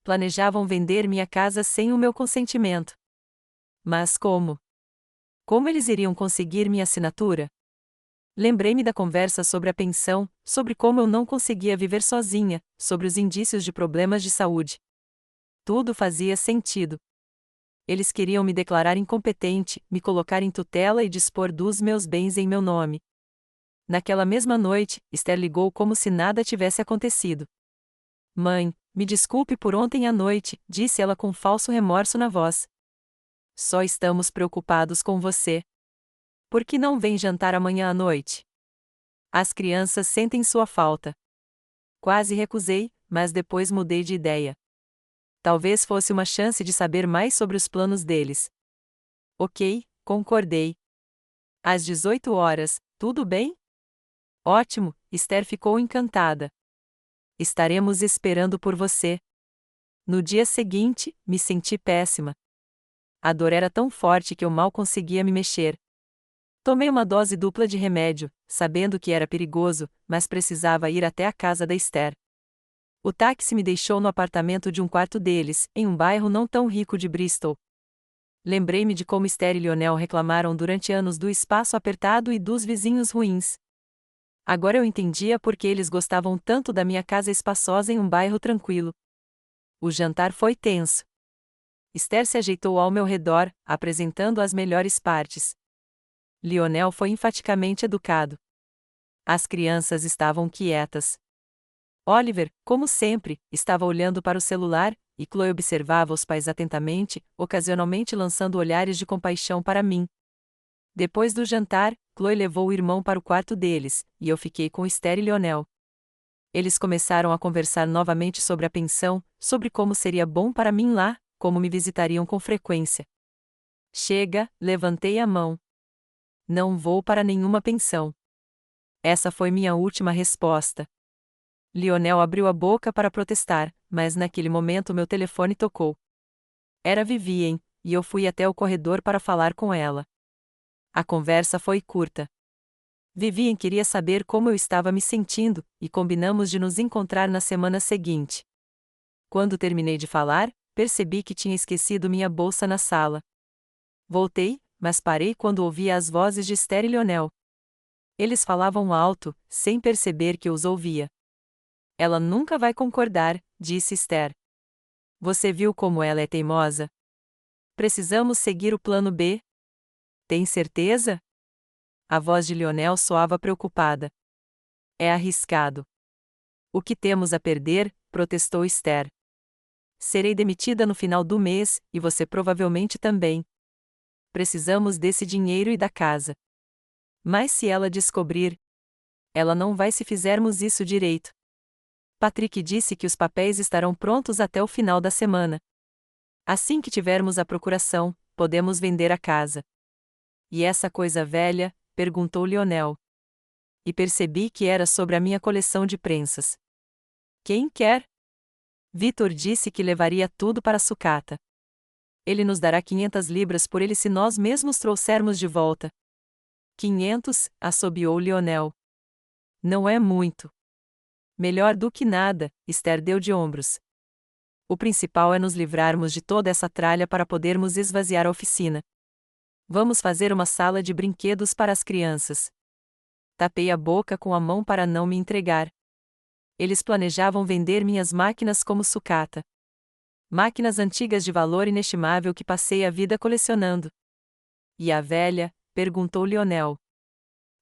Planejavam vender minha casa sem o meu consentimento. Mas como? Como eles iriam conseguir minha assinatura? Lembrei-me da conversa sobre a pensão, sobre como eu não conseguia viver sozinha, sobre os indícios de problemas de saúde. Tudo fazia sentido. Eles queriam me declarar incompetente, me colocar em tutela e dispor dos meus bens em meu nome. Naquela mesma noite, Esther ligou como se nada tivesse acontecido. Mãe, me desculpe por ontem à noite, disse ela com falso remorso na voz. Só estamos preocupados com você. Por que não vem jantar amanhã à noite? As crianças sentem sua falta. Quase recusei, mas depois mudei de ideia. Talvez fosse uma chance de saber mais sobre os planos deles. Ok, concordei. Às 18 horas, tudo bem? Ótimo, Esther ficou encantada. Estaremos esperando por você. No dia seguinte, me senti péssima. A dor era tão forte que eu mal conseguia me mexer. Tomei uma dose dupla de remédio, sabendo que era perigoso, mas precisava ir até a casa da Esther. O táxi me deixou no apartamento de um quarto deles, em um bairro não tão rico de Bristol. Lembrei-me de como Esther e Lionel reclamaram durante anos do espaço apertado e dos vizinhos ruins. Agora eu entendia por que eles gostavam tanto da minha casa espaçosa em um bairro tranquilo. O jantar foi tenso. Esther se ajeitou ao meu redor, apresentando as melhores partes. Lionel foi enfaticamente educado. As crianças estavam quietas. Oliver, como sempre, estava olhando para o celular, e Chloe observava os pais atentamente, ocasionalmente lançando olhares de compaixão para mim. Depois do jantar, Chloe levou o irmão para o quarto deles, e eu fiquei com Esther e Lionel. Eles começaram a conversar novamente sobre a pensão, sobre como seria bom para mim lá, como me visitariam com frequência. Chega, levantei a mão. Não vou para nenhuma pensão. Essa foi minha última resposta. Lionel abriu a boca para protestar, mas naquele momento meu telefone tocou. Era Vivien, e eu fui até o corredor para falar com ela. A conversa foi curta. Vivien queria saber como eu estava me sentindo, e combinamos de nos encontrar na semana seguinte. Quando terminei de falar, percebi que tinha esquecido minha bolsa na sala. Voltei, mas parei quando ouvi as vozes de Esther e Lionel. Eles falavam alto, sem perceber que eu os ouvia. Ela nunca vai concordar, disse Esther. Você viu como ela é teimosa? Precisamos seguir o plano B? Tem certeza? A voz de Lionel soava preocupada. É arriscado. O que temos a perder? Protestou Esther. Serei demitida no final do mês, e você provavelmente também. Precisamos desse dinheiro e da casa. Mas se ela descobrir, ela não vai se fizermos isso direito. Patrick disse que os papéis estarão prontos até o final da semana. Assim que tivermos a procuração, podemos vender a casa. E essa coisa velha? Perguntou Lionel. E percebi que era sobre a minha coleção de prensas. Quem quer? Vitor disse que levaria tudo para a sucata. Ele nos dará 500 libras por ele se nós mesmos trouxermos de volta. 500, assobiou Lionel. Não é muito. Melhor do que nada, Esther deu de ombros. O principal é nos livrarmos de toda essa tralha para podermos esvaziar a oficina. Vamos fazer uma sala de brinquedos para as crianças. Tapei a boca com a mão para não me entregar. Eles planejavam vender minhas máquinas como sucata. Máquinas antigas de valor inestimável que passei a vida colecionando. E a velha? Perguntou Lionel.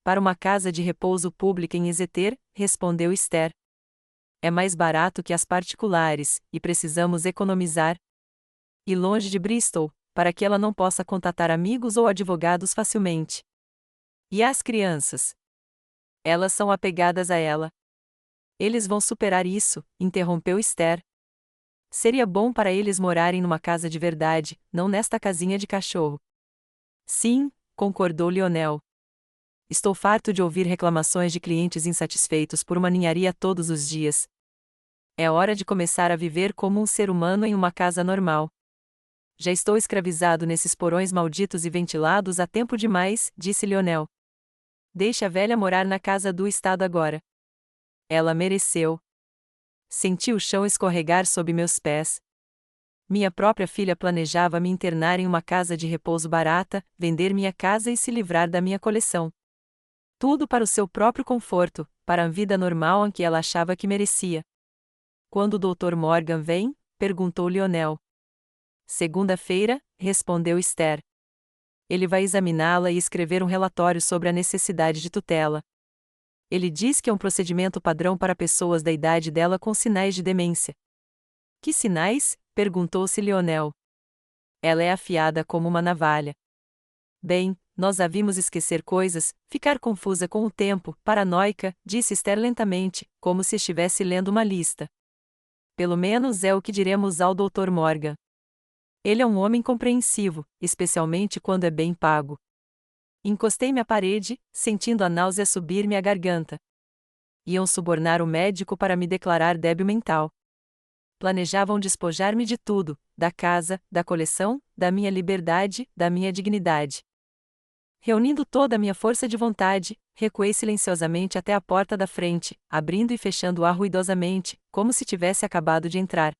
Para uma casa de repouso pública em Exeter, respondeu Esther. É mais barato que as particulares, e precisamos economizar. E longe de Bristol, para que ela não possa contatar amigos ou advogados facilmente. E as crianças? Elas são apegadas a ela. Eles vão superar isso, interrompeu Esther. Seria bom para eles morarem numa casa de verdade, não nesta casinha de cachorro. Sim, concordou Lionel. Estou farto de ouvir reclamações de clientes insatisfeitos por uma ninharia todos os dias. É hora de começar a viver como um ser humano em uma casa normal. Já estou escravizado nesses porões malditos e ventilados há tempo demais, disse Lionel. Deixe a velha morar na casa do Estado agora. Ela mereceu. Senti o chão escorregar sob meus pés. Minha própria filha planejava me internar em uma casa de repouso barata, vender minha casa e se livrar da minha coleção. Tudo para o seu próprio conforto, para a vida normal em que ela achava que merecia. Quando o Dr. Morgan vem? Perguntou Lionel. Segunda-feira, respondeu Esther. Ele vai examiná-la e escrever um relatório sobre a necessidade de tutela. Ele diz que é um procedimento padrão para pessoas da idade dela com sinais de demência. Que sinais? Perguntou-se Lionel. Ela é afiada como uma navalha. Bem, nós a vimos esquecer coisas, ficar confusa com o tempo, paranoica, disse Esther lentamente, como se estivesse lendo uma lista. Pelo menos é o que diremos ao Dr. Morgan. Ele é um homem compreensivo, especialmente quando é bem pago. Encostei-me à parede, sentindo a náusea subir-me à garganta. Iam subornar o médico para me declarar débil mental. Planejavam despojar-me de tudo, da casa, da coleção, da minha liberdade, da minha dignidade. Reunindo toda a minha força de vontade, recuei silenciosamente até a porta da frente, abrindo e fechando-a ruidosamente, como se tivesse acabado de entrar.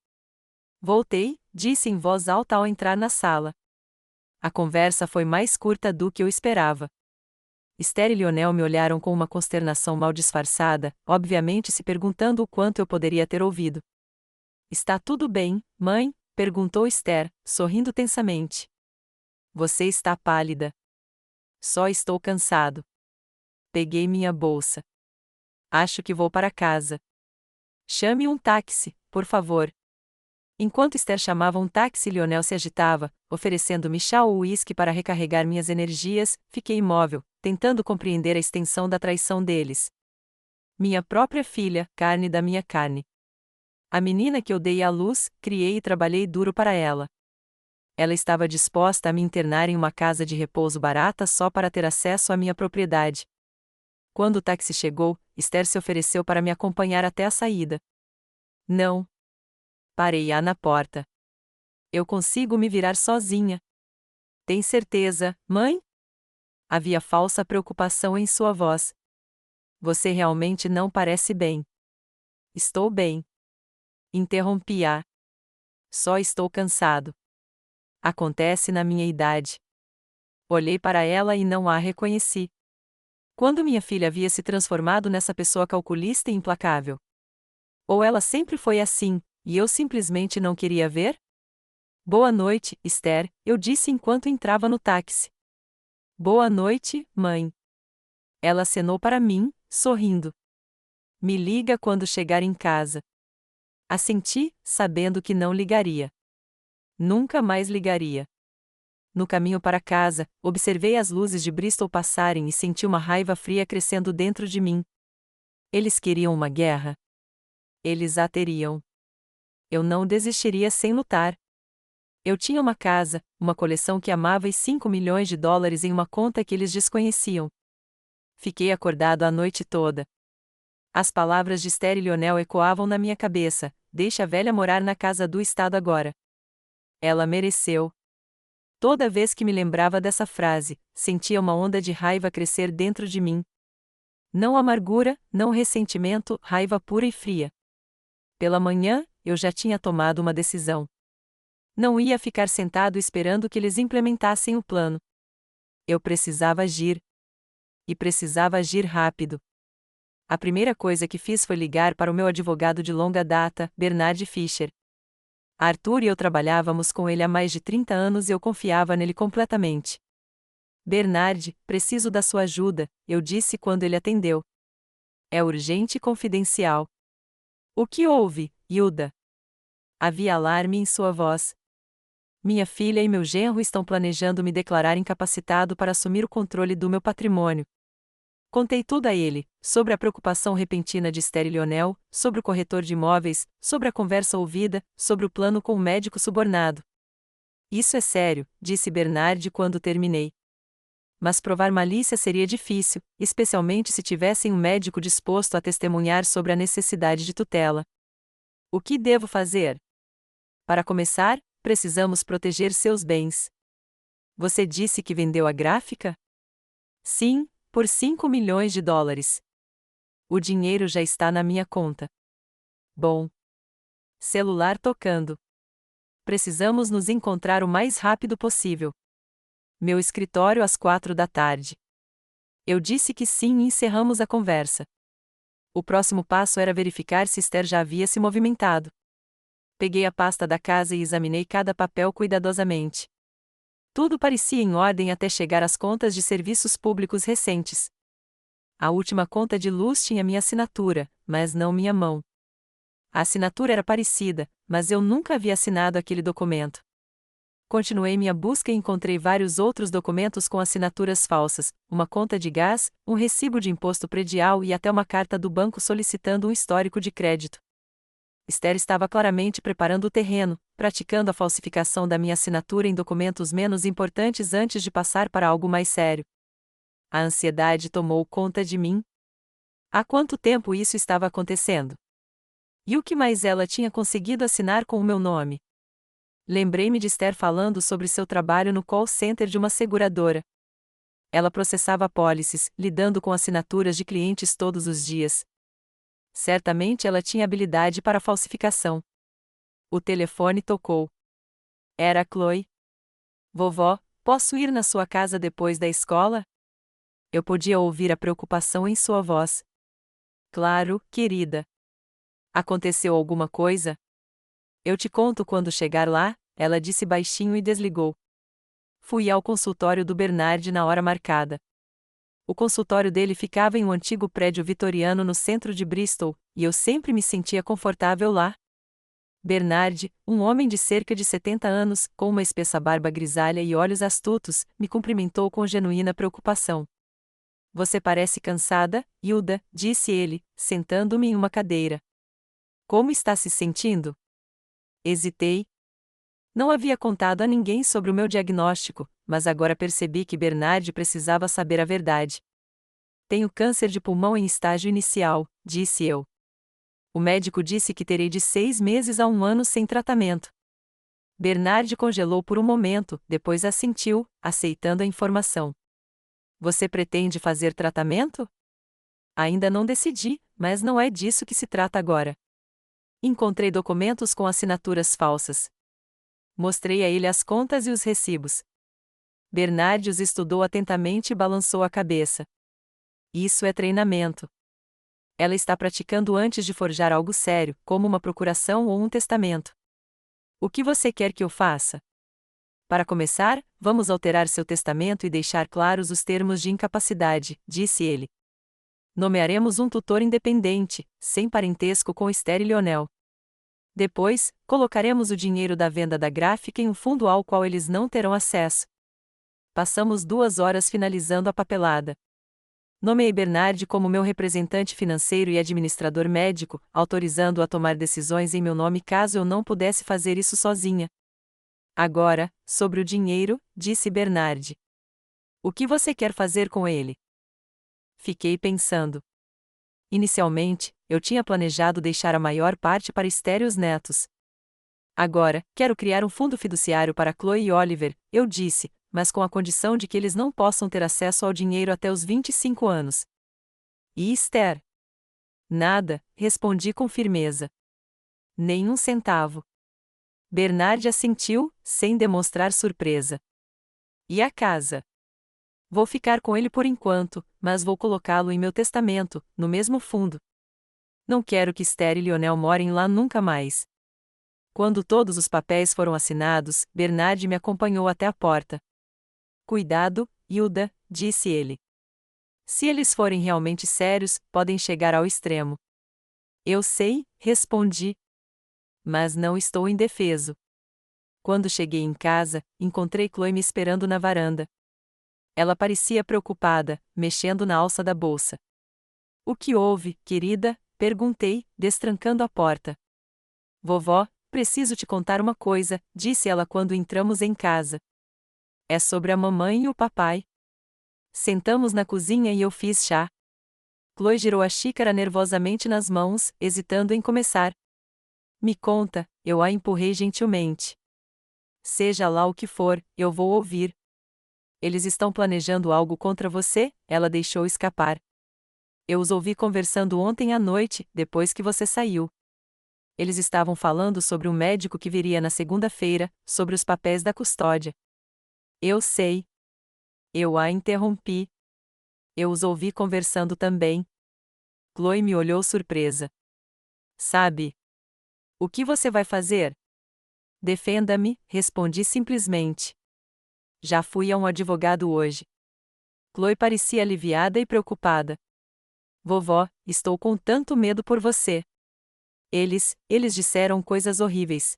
Voltei, disse em voz alta ao entrar na sala. A conversa foi mais curta do que eu esperava. Esther e Lionel me olharam com uma consternação mal disfarçada, obviamente se perguntando o quanto eu poderia ter ouvido. Está tudo bem, mãe? Perguntou Esther, sorrindo tensamente. Você está pálida. Só estou cansado. Peguei minha bolsa. Acho que vou para casa. Chame um táxi, por favor. Enquanto Esther chamava um táxi e Lionel se agitava, oferecendo-me chá ou uísque para recarregar minhas energias, fiquei imóvel, tentando compreender a extensão da traição deles. Minha própria filha, carne da minha carne. A menina que eu dei à luz, criei e trabalhei duro para ela. Ela estava disposta a me internar em uma casa de repouso barata só para ter acesso à minha propriedade. Quando o táxi chegou, Esther se ofereceu para me acompanhar até a saída. Não. Parei-a na porta. Eu consigo me virar sozinha. Tem certeza, mãe? Havia falsa preocupação em sua voz. Você realmente não parece bem. Estou bem. Interrompi-a. Só estou cansado. Acontece na minha idade. Olhei para ela e não a reconheci. Quando minha filha havia se transformado nessa pessoa calculista e implacável? Ou ela sempre foi assim, e eu simplesmente não queria ver? Boa noite, Esther, eu disse enquanto entrava no táxi. Boa noite, mãe. Ela acenou para mim, sorrindo. Me liga quando chegar em casa. Assenti, sabendo que não ligaria. Nunca mais ligaria. No caminho para casa, observei as luzes de Bristol passarem e senti uma raiva fria crescendo dentro de mim. Eles queriam uma guerra? Eles a teriam. Eu não desistiria sem lutar. Eu tinha uma casa, uma coleção que amava e 5 milhões de dólares em uma conta que eles desconheciam. Fiquei acordado a noite toda. As palavras de Esther e Lionel ecoavam na minha cabeça: deixe a velha morar na casa do Estado agora. Ela mereceu. Toda vez que me lembrava dessa frase, sentia uma onda de raiva crescer dentro de mim. Não amargura, não ressentimento, raiva pura e fria. Pela manhã, eu já tinha tomado uma decisão. Não ia ficar sentado esperando que eles implementassem o plano. Eu precisava agir. E precisava agir rápido. A primeira coisa que fiz foi ligar para o meu advogado de longa data, Bernard Fischer. Arthur e eu trabalhávamos com ele há mais de 30 anos e eu confiava nele completamente. Bernard, preciso da sua ajuda, eu disse quando ele atendeu. É urgente e confidencial. O que houve, Hilda? Havia alarme em sua voz. Minha filha e meu genro estão planejando me declarar incapacitado para assumir o controle do meu patrimônio. Contei tudo a ele, sobre a preocupação repentina de Esther e Lionel, sobre o corretor de imóveis, sobre a conversa ouvida, sobre o plano com o médico subornado. Isso é sério, disse Bernard quando terminei. Mas provar malícia seria difícil, especialmente se tivessem um médico disposto a testemunhar sobre a necessidade de tutela. O que devo fazer? Para começar, precisamos proteger seus bens. Você disse que vendeu a gráfica? Sim, por 5 milhões de dólares. O dinheiro já está na minha conta. Bom. Celular tocando. Precisamos nos encontrar o mais rápido possível. Meu escritório às 4 da tarde. Eu disse que sim e encerramos a conversa. O próximo passo era verificar se Esther já havia se movimentado. Peguei a pasta da casa e examinei cada papel cuidadosamente. Tudo parecia em ordem até chegar às contas de serviços públicos recentes. A última conta de luz tinha minha assinatura, mas não minha mão. A assinatura era parecida, mas eu nunca havia assinado aquele documento. Continuei minha busca e encontrei vários outros documentos com assinaturas falsas, uma conta de gás, um recibo de imposto predial e até uma carta do banco solicitando um histórico de crédito. Esther estava claramente preparando o terreno, praticando a falsificação da minha assinatura em documentos menos importantes antes de passar para algo mais sério. A ansiedade tomou conta de mim. Há quanto tempo isso estava acontecendo? E o que mais ela tinha conseguido assinar com o meu nome? Lembrei-me de Esther falando sobre seu trabalho no call center de uma seguradora. Ela processava apólices, lidando com assinaturas de clientes todos os dias. Certamente ela tinha habilidade para falsificação. O telefone tocou. Era Chloe. Vovó, posso ir na sua casa depois da escola? Eu podia ouvir a preocupação em sua voz. Claro, querida. Aconteceu alguma coisa? Eu te conto quando chegar lá, ela disse baixinho e desligou. Fui ao consultório do Bernard na hora marcada. O consultório dele ficava em um antigo prédio vitoriano no centro de Bristol, e eu sempre me sentia confortável lá. Bernard, um homem de cerca de 70 anos, com uma espessa barba grisalha e olhos astutos, me cumprimentou com genuína preocupação. Você parece cansada, Hilda, disse ele, sentando-me em uma cadeira. Como está se sentindo? Hesitei. Não havia contado a ninguém sobre o meu diagnóstico, mas agora percebi que Bernard precisava saber a verdade. Tenho câncer de pulmão em estágio inicial, disse eu. O médico disse que terei de 6 meses a 1 ano sem tratamento. Bernard congelou por um momento, depois assentiu, aceitando a informação. Você pretende fazer tratamento? Ainda não decidi, mas não é disso que se trata agora. Encontrei documentos com assinaturas falsas. Mostrei a ele as contas e os recibos. Bernard os estudou atentamente e balançou a cabeça. Isso é treinamento. Ela está praticando antes de forjar algo sério, como uma procuração ou um testamento. O que você quer que eu faça? Para começar, vamos alterar seu testamento e deixar claros os termos de incapacidade, disse ele. Nomearemos um tutor independente, sem parentesco com Esther e Lionel. Depois, colocaremos o dinheiro da venda da gráfica em um fundo ao qual eles não terão acesso. Passamos 2 horas finalizando a papelada. Nomeei Bernard como meu representante financeiro e administrador médico, autorizando-o a tomar decisões em meu nome caso eu não pudesse fazer isso sozinha. Agora, sobre o dinheiro, disse Bernard. O que você quer fazer com ele? Fiquei pensando. Inicialmente, eu tinha planejado deixar a maior parte para Esther e os netos. Agora, quero criar um fundo fiduciário para Chloe e Oliver, eu disse, mas com a condição de que eles não possam ter acesso ao dinheiro até os 25 anos. E Esther? Nada, respondi com firmeza. Nem um centavo. Bernard assentiu, sem demonstrar surpresa. E a casa? Vou ficar com ele por enquanto, mas vou colocá-lo em meu testamento, no mesmo fundo. Não quero que Esther e Lionel morem lá nunca mais. Quando todos os papéis foram assinados, Bernard me acompanhou até a porta. Cuidado, Hilda, disse ele. Se eles forem realmente sérios, podem chegar ao extremo. Eu sei, respondi. Mas não estou indefeso. Quando cheguei em casa, encontrei Chloe me esperando na varanda. Ela parecia preocupada, mexendo na alça da bolsa. O que houve, querida? Perguntei, destrancando a porta. Vovó, preciso te contar uma coisa, disse ela quando entramos em casa. É sobre a mamãe e o papai. Sentamos na cozinha e eu fiz chá. Chloe girou a xícara nervosamente nas mãos, hesitando em começar. Me conta, eu a empurrei gentilmente. Seja lá o que for, eu vou ouvir. Eles estão planejando algo contra você, ela deixou escapar. Eu os ouvi conversando ontem à noite, depois que você saiu. Eles estavam falando sobre um médico que viria na segunda-feira, sobre os papéis da custódia. Eu sei. Eu a interrompi. Eu os ouvi conversando também. Chloe me olhou surpresa. Sabe? O que você vai fazer? Defenda-me, respondi simplesmente. Já fui a um advogado hoje. Chloe parecia aliviada e preocupada. Vovó, estou com tanto medo por você. Eles disseram coisas horríveis.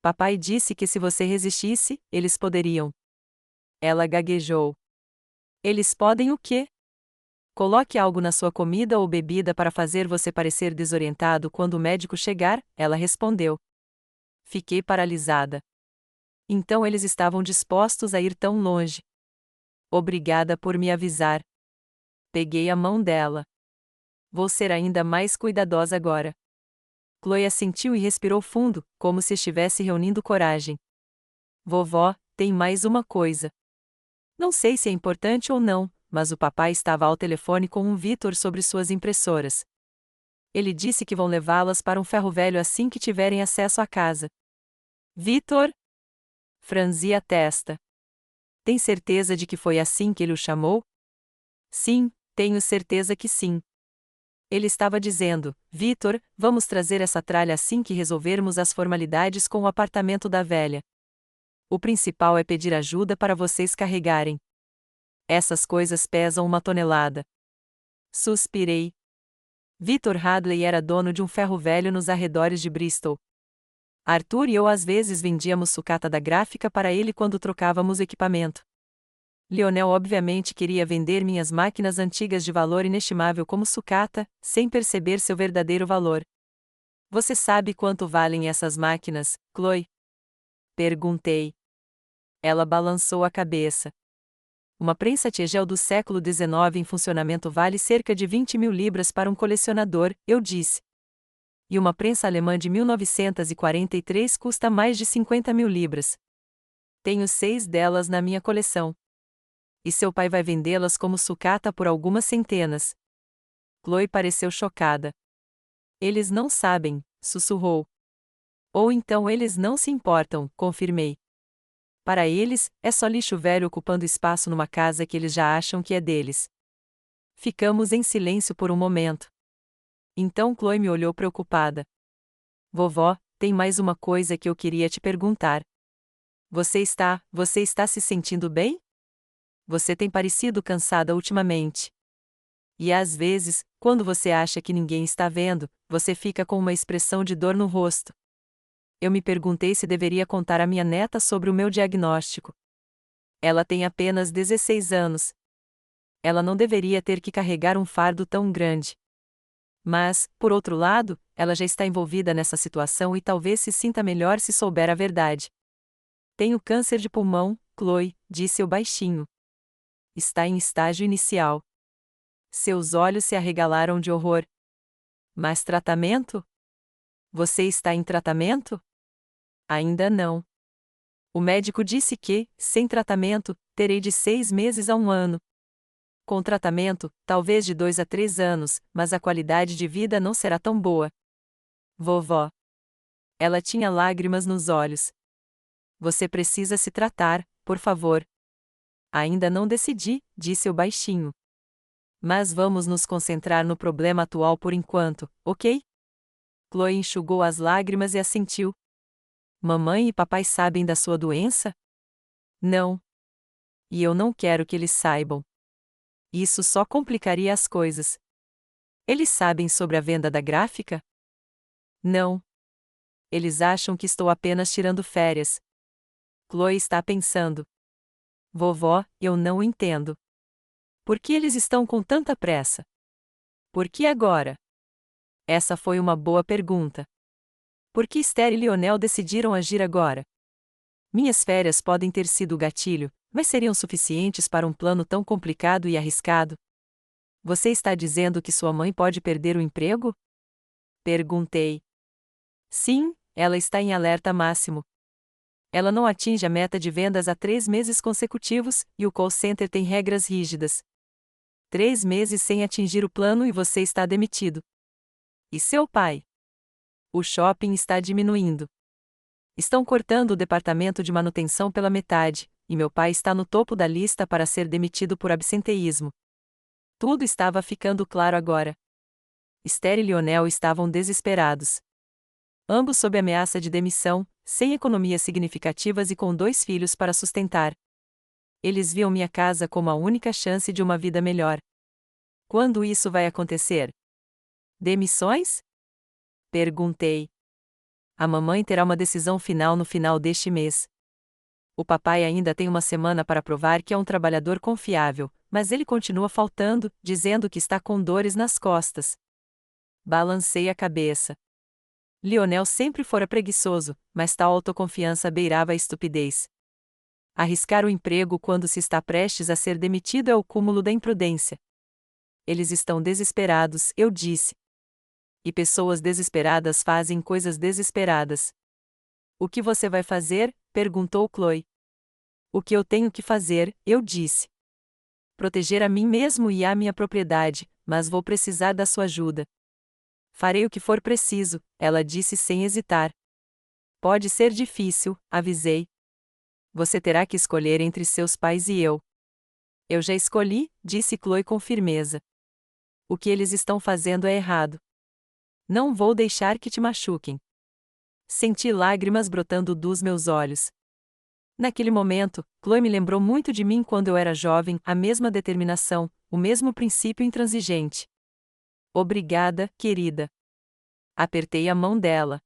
Papai disse que se você resistisse, eles poderiam. Ela gaguejou. Eles podem o quê? Coloque algo na sua comida ou bebida para fazer você parecer desorientado quando o médico chegar, ela respondeu. Fiquei paralisada. Então eles estavam dispostos a ir tão longe. Obrigada por me avisar. Peguei a mão dela. Vou ser ainda mais cuidadosa agora. Chloe assentiu e respirou fundo, como se estivesse reunindo coragem. Vovó, tem mais uma coisa. Não sei se é importante ou não, mas o papai estava ao telefone com um Vitor sobre suas impressoras. Ele disse que vão levá-las para um ferro velho assim que tiverem acesso à casa. Vitor? Franzi a testa. Tem certeza de que foi assim que ele o chamou? Sim, tenho certeza que sim. Ele estava dizendo, Vitor, vamos trazer essa tralha assim que resolvermos as formalidades com o apartamento da velha. O principal é pedir ajuda para vocês carregarem. Essas coisas pesam 1 tonelada. Suspirei. Vitor Hadley era dono de um ferro velho nos arredores de Bristol. Arthur e eu às vezes vendíamos sucata da gráfica para ele quando trocávamos o equipamento. Lionel obviamente queria vender minhas máquinas antigas de valor inestimável como sucata, sem perceber seu verdadeiro valor. Você sabe quanto valem essas máquinas, Chloe? Perguntei. Ela balançou a cabeça. Uma prensa Tegel do século XIX em funcionamento vale cerca de 20.000 libras para um colecionador, eu disse. E uma prensa alemã de 1943 custa mais de 50.000 libras. Tenho 6 delas na minha coleção. E seu pai vai vendê-las como sucata por algumas centenas. Chloe pareceu chocada. Eles não sabem, sussurrou. Ou então eles não se importam, confirmei. Para eles, é só lixo velho ocupando espaço numa casa que eles já acham que é deles. Ficamos em silêncio por um momento. Então Chloe me olhou preocupada. Vovó, tem mais uma coisa que eu queria te perguntar. Você está se sentindo bem? Você tem parecido cansada ultimamente. E às vezes, quando você acha que ninguém está vendo, você fica com uma expressão de dor no rosto. Eu me perguntei se deveria contar à minha neta sobre o meu diagnóstico. Ela tem apenas 16 anos. Ela não deveria ter que carregar um fardo tão grande. Mas, por outro lado, ela já está envolvida nessa situação e talvez se sinta melhor se souber a verdade. Tenho câncer de pulmão, Chloe, disse eu baixinho. Está em estágio inicial. Seus olhos se arregalaram de horror. Mas tratamento? Você está em tratamento? Ainda não. O médico disse que, sem tratamento, terei de 6 meses a 1 ano. Com tratamento, talvez de 2 a 3 anos, mas a qualidade de vida não será tão boa. Vovó. Ela tinha lágrimas nos olhos. Você precisa se tratar, por favor. Ainda não decidi, disse eu baixinho. Mas vamos nos concentrar no problema atual por enquanto, ok? Chloe enxugou as lágrimas e assentiu. Mamãe e papai sabem da sua doença? Não. E eu não quero que eles saibam. Isso só complicaria as coisas. Eles sabem sobre a venda da gráfica? Não. Eles acham que estou apenas tirando férias. Chloe está pensando. Vovó, eu não entendo. Por que eles estão com tanta pressa? Por que agora? Essa foi uma boa pergunta. Por que Esther e Lionel decidiram agir agora? Minhas férias podem ter sido o gatilho, mas seriam suficientes para um plano tão complicado e arriscado? Você está dizendo que sua mãe pode perder o emprego? Perguntei. Sim, ela está em alerta máximo. Ela não atinge a meta de vendas há 3 meses consecutivos, e o call center tem regras rígidas. 3 meses sem atingir o plano e você está demitido. E seu pai? O shopping está diminuindo. Estão cortando o departamento de manutenção pela metade, e meu pai está no topo da lista para ser demitido por absenteísmo. Tudo estava ficando claro agora. Esther e Lionel estavam desesperados. Ambos sob ameaça de demissão, sem economias significativas e com 2 filhos para sustentar. Eles viam minha casa como a única chance de uma vida melhor. Quando isso vai acontecer? Demissões? Perguntei. A mamãe terá uma decisão final no final deste mês. O papai ainda tem uma semana para provar que é um trabalhador confiável, mas ele continua faltando, dizendo que está com dores nas costas. Balancei a cabeça. Lionel sempre fora preguiçoso, mas tal autoconfiança beirava a estupidez. Arriscar o emprego quando se está prestes a ser demitido é o cúmulo da imprudência. Eles estão desesperados, eu disse. E pessoas desesperadas fazem coisas desesperadas. O que você vai fazer? Perguntou Chloe. O que eu tenho que fazer, eu disse. Proteger a mim mesmo e a minha propriedade, mas vou precisar da sua ajuda. Farei o que for preciso, ela disse sem hesitar. Pode ser difícil, avisei. Você terá que escolher entre seus pais e eu. Eu já escolhi, disse Chloe com firmeza. O que eles estão fazendo é errado. Não vou deixar que te machuquem. Senti lágrimas brotando dos meus olhos. Naquele momento, Chloe me lembrou muito de mim quando eu era jovem, a mesma determinação, o mesmo princípio intransigente. Obrigada, querida. Apertei a mão dela.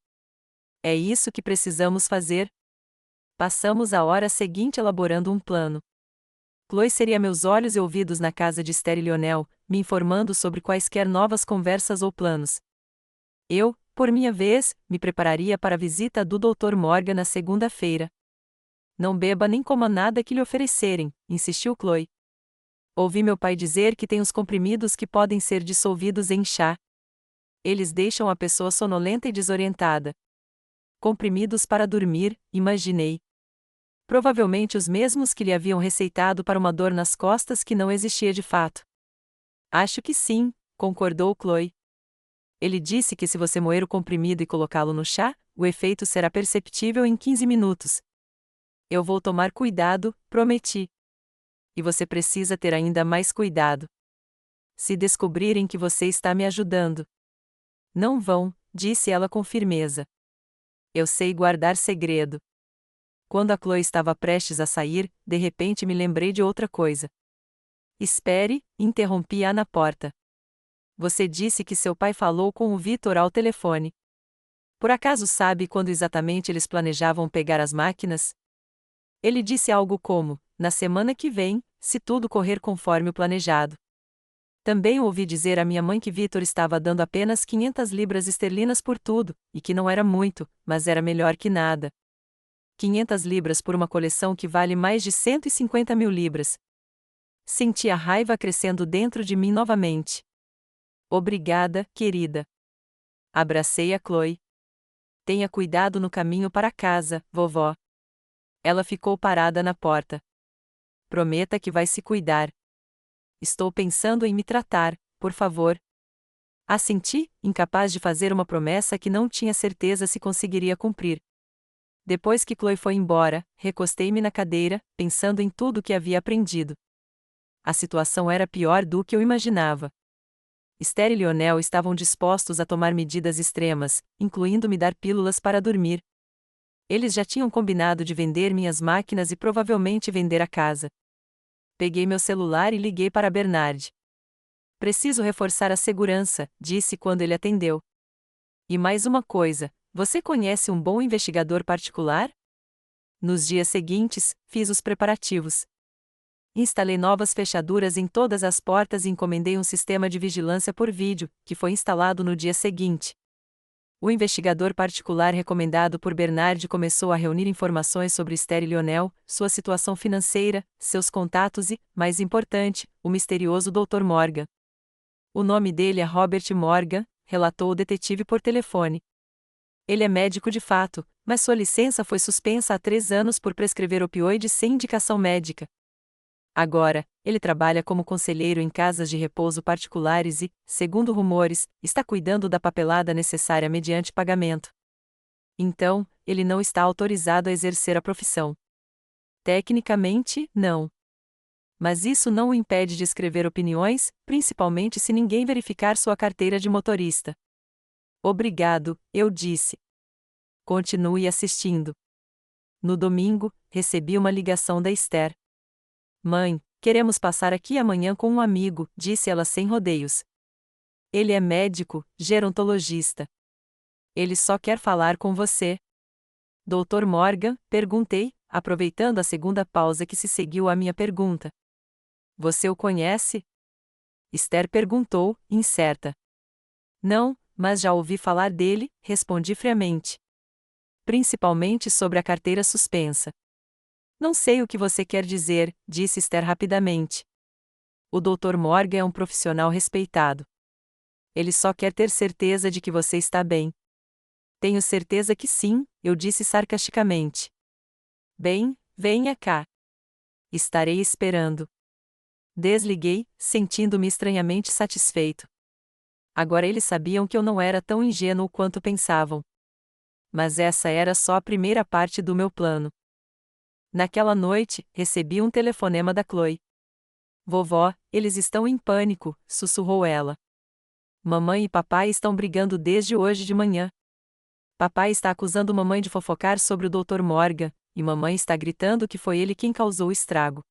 É isso que precisamos fazer? Passamos a hora seguinte elaborando um plano. Chloe seria meus olhos e ouvidos na casa de Esther e Lionel, me informando sobre quaisquer novas conversas ou planos. Eu, por minha vez, me prepararia para a visita do Dr. Morgan na segunda-feira. Não beba nem coma nada que lhe oferecerem, insistiu Chloe. Ouvi meu pai dizer que tem os comprimidos que podem ser dissolvidos em chá. Eles deixam a pessoa sonolenta e desorientada. Comprimidos para dormir, imaginei. Provavelmente os mesmos que lhe haviam receitado para uma dor nas costas que não existia de fato. Acho que sim, concordou Chloe. Ele disse que se você moer o comprimido e colocá-lo no chá, o efeito será perceptível em 15 minutos. Eu vou tomar cuidado, prometi. E você precisa ter ainda mais cuidado. Se descobrirem que você está me ajudando. Não vão, disse ela com firmeza. Eu sei guardar segredo. Quando a Chloe estava prestes a sair, de repente me lembrei de outra coisa. Espere, interrompi-a na porta. Você disse que seu pai falou com o Victor ao telefone. Por acaso sabe quando exatamente eles planejavam pegar as máquinas? Ele disse algo como, na semana que vem, se tudo correr conforme o planejado. Também ouvi dizer à minha mãe que Victor estava dando apenas 500 libras esterlinas por tudo, e que não era muito, mas era melhor que nada. 500 libras por uma coleção que vale mais de 150 mil libras. Senti a raiva crescendo dentro de mim novamente. Obrigada, querida. Abracei a Chloe. Tenha cuidado no caminho para casa, vovó. Ela ficou parada na porta. Prometa que vai se cuidar. Estou pensando em me tratar, por favor. Assenti, incapaz de fazer uma promessa que não tinha certeza se conseguiria cumprir. Depois que Chloe foi embora, recostei-me na cadeira, pensando em tudo o que havia aprendido. A situação era pior do que eu imaginava. Esther e Lionel estavam dispostos a tomar medidas extremas, incluindo me dar pílulas para dormir. Eles já tinham combinado de vender minhas máquinas e provavelmente vender a casa. Peguei meu celular e liguei para Bernard. Preciso reforçar a segurança, disse quando ele atendeu. E mais uma coisa, você conhece um bom investigador particular? Nos dias seguintes, fiz os preparativos. Instalei novas fechaduras em todas as portas e encomendei um sistema de vigilância por vídeo, que foi instalado no dia seguinte. O investigador particular recomendado por Bernard começou a reunir informações sobre Esther e Lionel, sua situação financeira, seus contatos e, mais importante, o misterioso Dr. Morgan. O nome dele é Robert Morgan, relatou o detetive por telefone. Ele é médico de fato, mas sua licença foi suspensa há 3 anos por prescrever opioides sem indicação médica. Agora, ele trabalha como conselheiro em casas de repouso particulares e, segundo rumores, está cuidando da papelada necessária mediante pagamento. Então, ele não está autorizado a exercer a profissão. Tecnicamente, não. Mas isso não o impede de escrever opiniões, principalmente se ninguém verificar sua carteira de motorista. Obrigado, eu disse. Continue assistindo. No domingo, recebi uma ligação da Esther. Mãe, queremos passar aqui amanhã com um amigo, disse ela sem rodeios. Ele é médico, gerontologista. Ele só quer falar com você. Dr. Morgan, perguntei, aproveitando a segunda pausa que se seguiu à minha pergunta. Você o conhece? Esther perguntou, incerta. Não, mas já ouvi falar dele, respondi friamente. Principalmente sobre a carteira suspensa. Não sei o que você quer dizer, disse Esther rapidamente. O Dr. Morgan é um profissional respeitado. Ele só quer ter certeza de que você está bem. Tenho certeza que sim, eu disse sarcasticamente. Bem, venha cá. Estarei esperando. Desliguei, sentindo-me estranhamente satisfeito. Agora eles sabiam que eu não era tão ingênuo quanto pensavam. Mas essa era só a primeira parte do meu plano. Naquela noite, recebi um telefonema da Chloe. Vovó, eles estão em pânico, sussurrou ela. Mamãe e papai estão brigando desde hoje de manhã. Papai está acusando mamãe de fofocar sobre o Dr. Morgan, e mamãe está gritando que foi ele quem causou o estrago.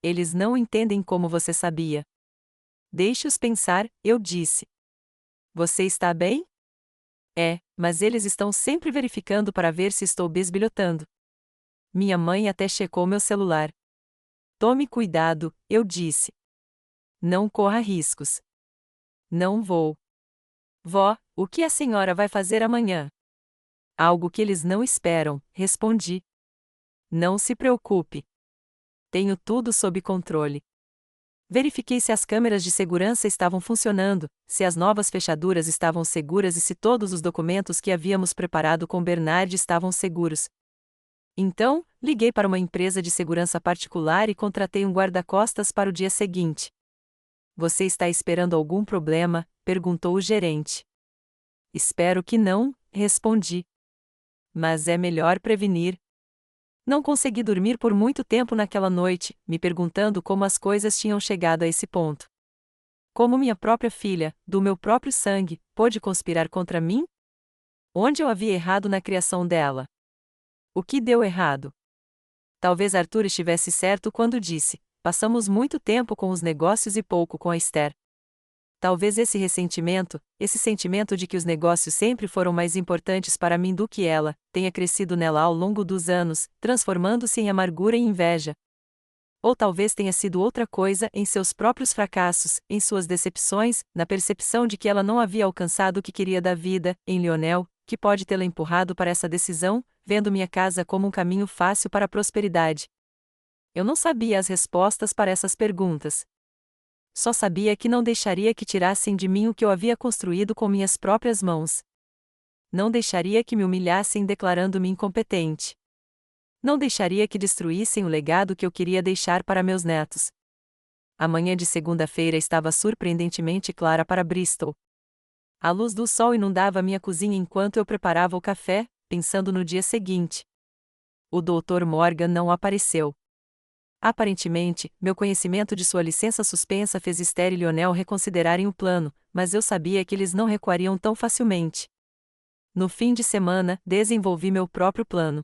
Eles não entendem como você sabia. Deixe-os pensar, eu disse. Você está bem? É, mas eles estão sempre verificando para ver se estou bisbilhotando. Minha mãe até checou meu celular. Tome cuidado, eu disse. Não corra riscos. Não vou. Vó, o que a senhora vai fazer amanhã? Algo que eles não esperam, respondi. Não se preocupe. Tenho tudo sob controle. Verifiquei se as câmeras de segurança estavam funcionando, se as novas fechaduras estavam seguras e se todos os documentos que havíamos preparado com Bernard estavam seguros. Então, liguei para uma empresa de segurança particular e contratei um guarda-costas para o dia seguinte. Você está esperando algum problema? Perguntou o gerente. Espero que não, respondi. Mas é melhor prevenir. Não consegui dormir por muito tempo naquela noite, me perguntando como as coisas tinham chegado a esse ponto. Como minha própria filha, do meu próprio sangue, pôde conspirar contra mim? Onde eu havia errado na criação dela? O que deu errado? Talvez Arthur estivesse certo quando disse: passamos muito tempo com os negócios e pouco com a Esther. Talvez esse sentimento de que os negócios sempre foram mais importantes para mim do que ela, tenha crescido nela ao longo dos anos, transformando-se em amargura e inveja. Ou talvez tenha sido outra coisa em seus próprios fracassos, em suas decepções, na percepção de que ela não havia alcançado o que queria da vida, em Lionel, que pode tê-la empurrado para essa decisão, vendo minha casa como um caminho fácil para a prosperidade. Eu não sabia as respostas para essas perguntas. Só sabia que não deixaria que tirassem de mim o que eu havia construído com minhas próprias mãos. Não deixaria que me humilhassem declarando-me incompetente. Não deixaria que destruíssem o legado que eu queria deixar para meus netos. A manhã de segunda-feira estava surpreendentemente clara para Bristol. A luz do sol inundava minha cozinha enquanto eu preparava o café, pensando no dia seguinte. O Dr. Morgan não apareceu. Aparentemente, meu conhecimento de sua licença suspensa fez Esther e Lionel reconsiderarem o plano, mas eu sabia que eles não recuariam tão facilmente. No fim de semana, desenvolvi meu próprio plano.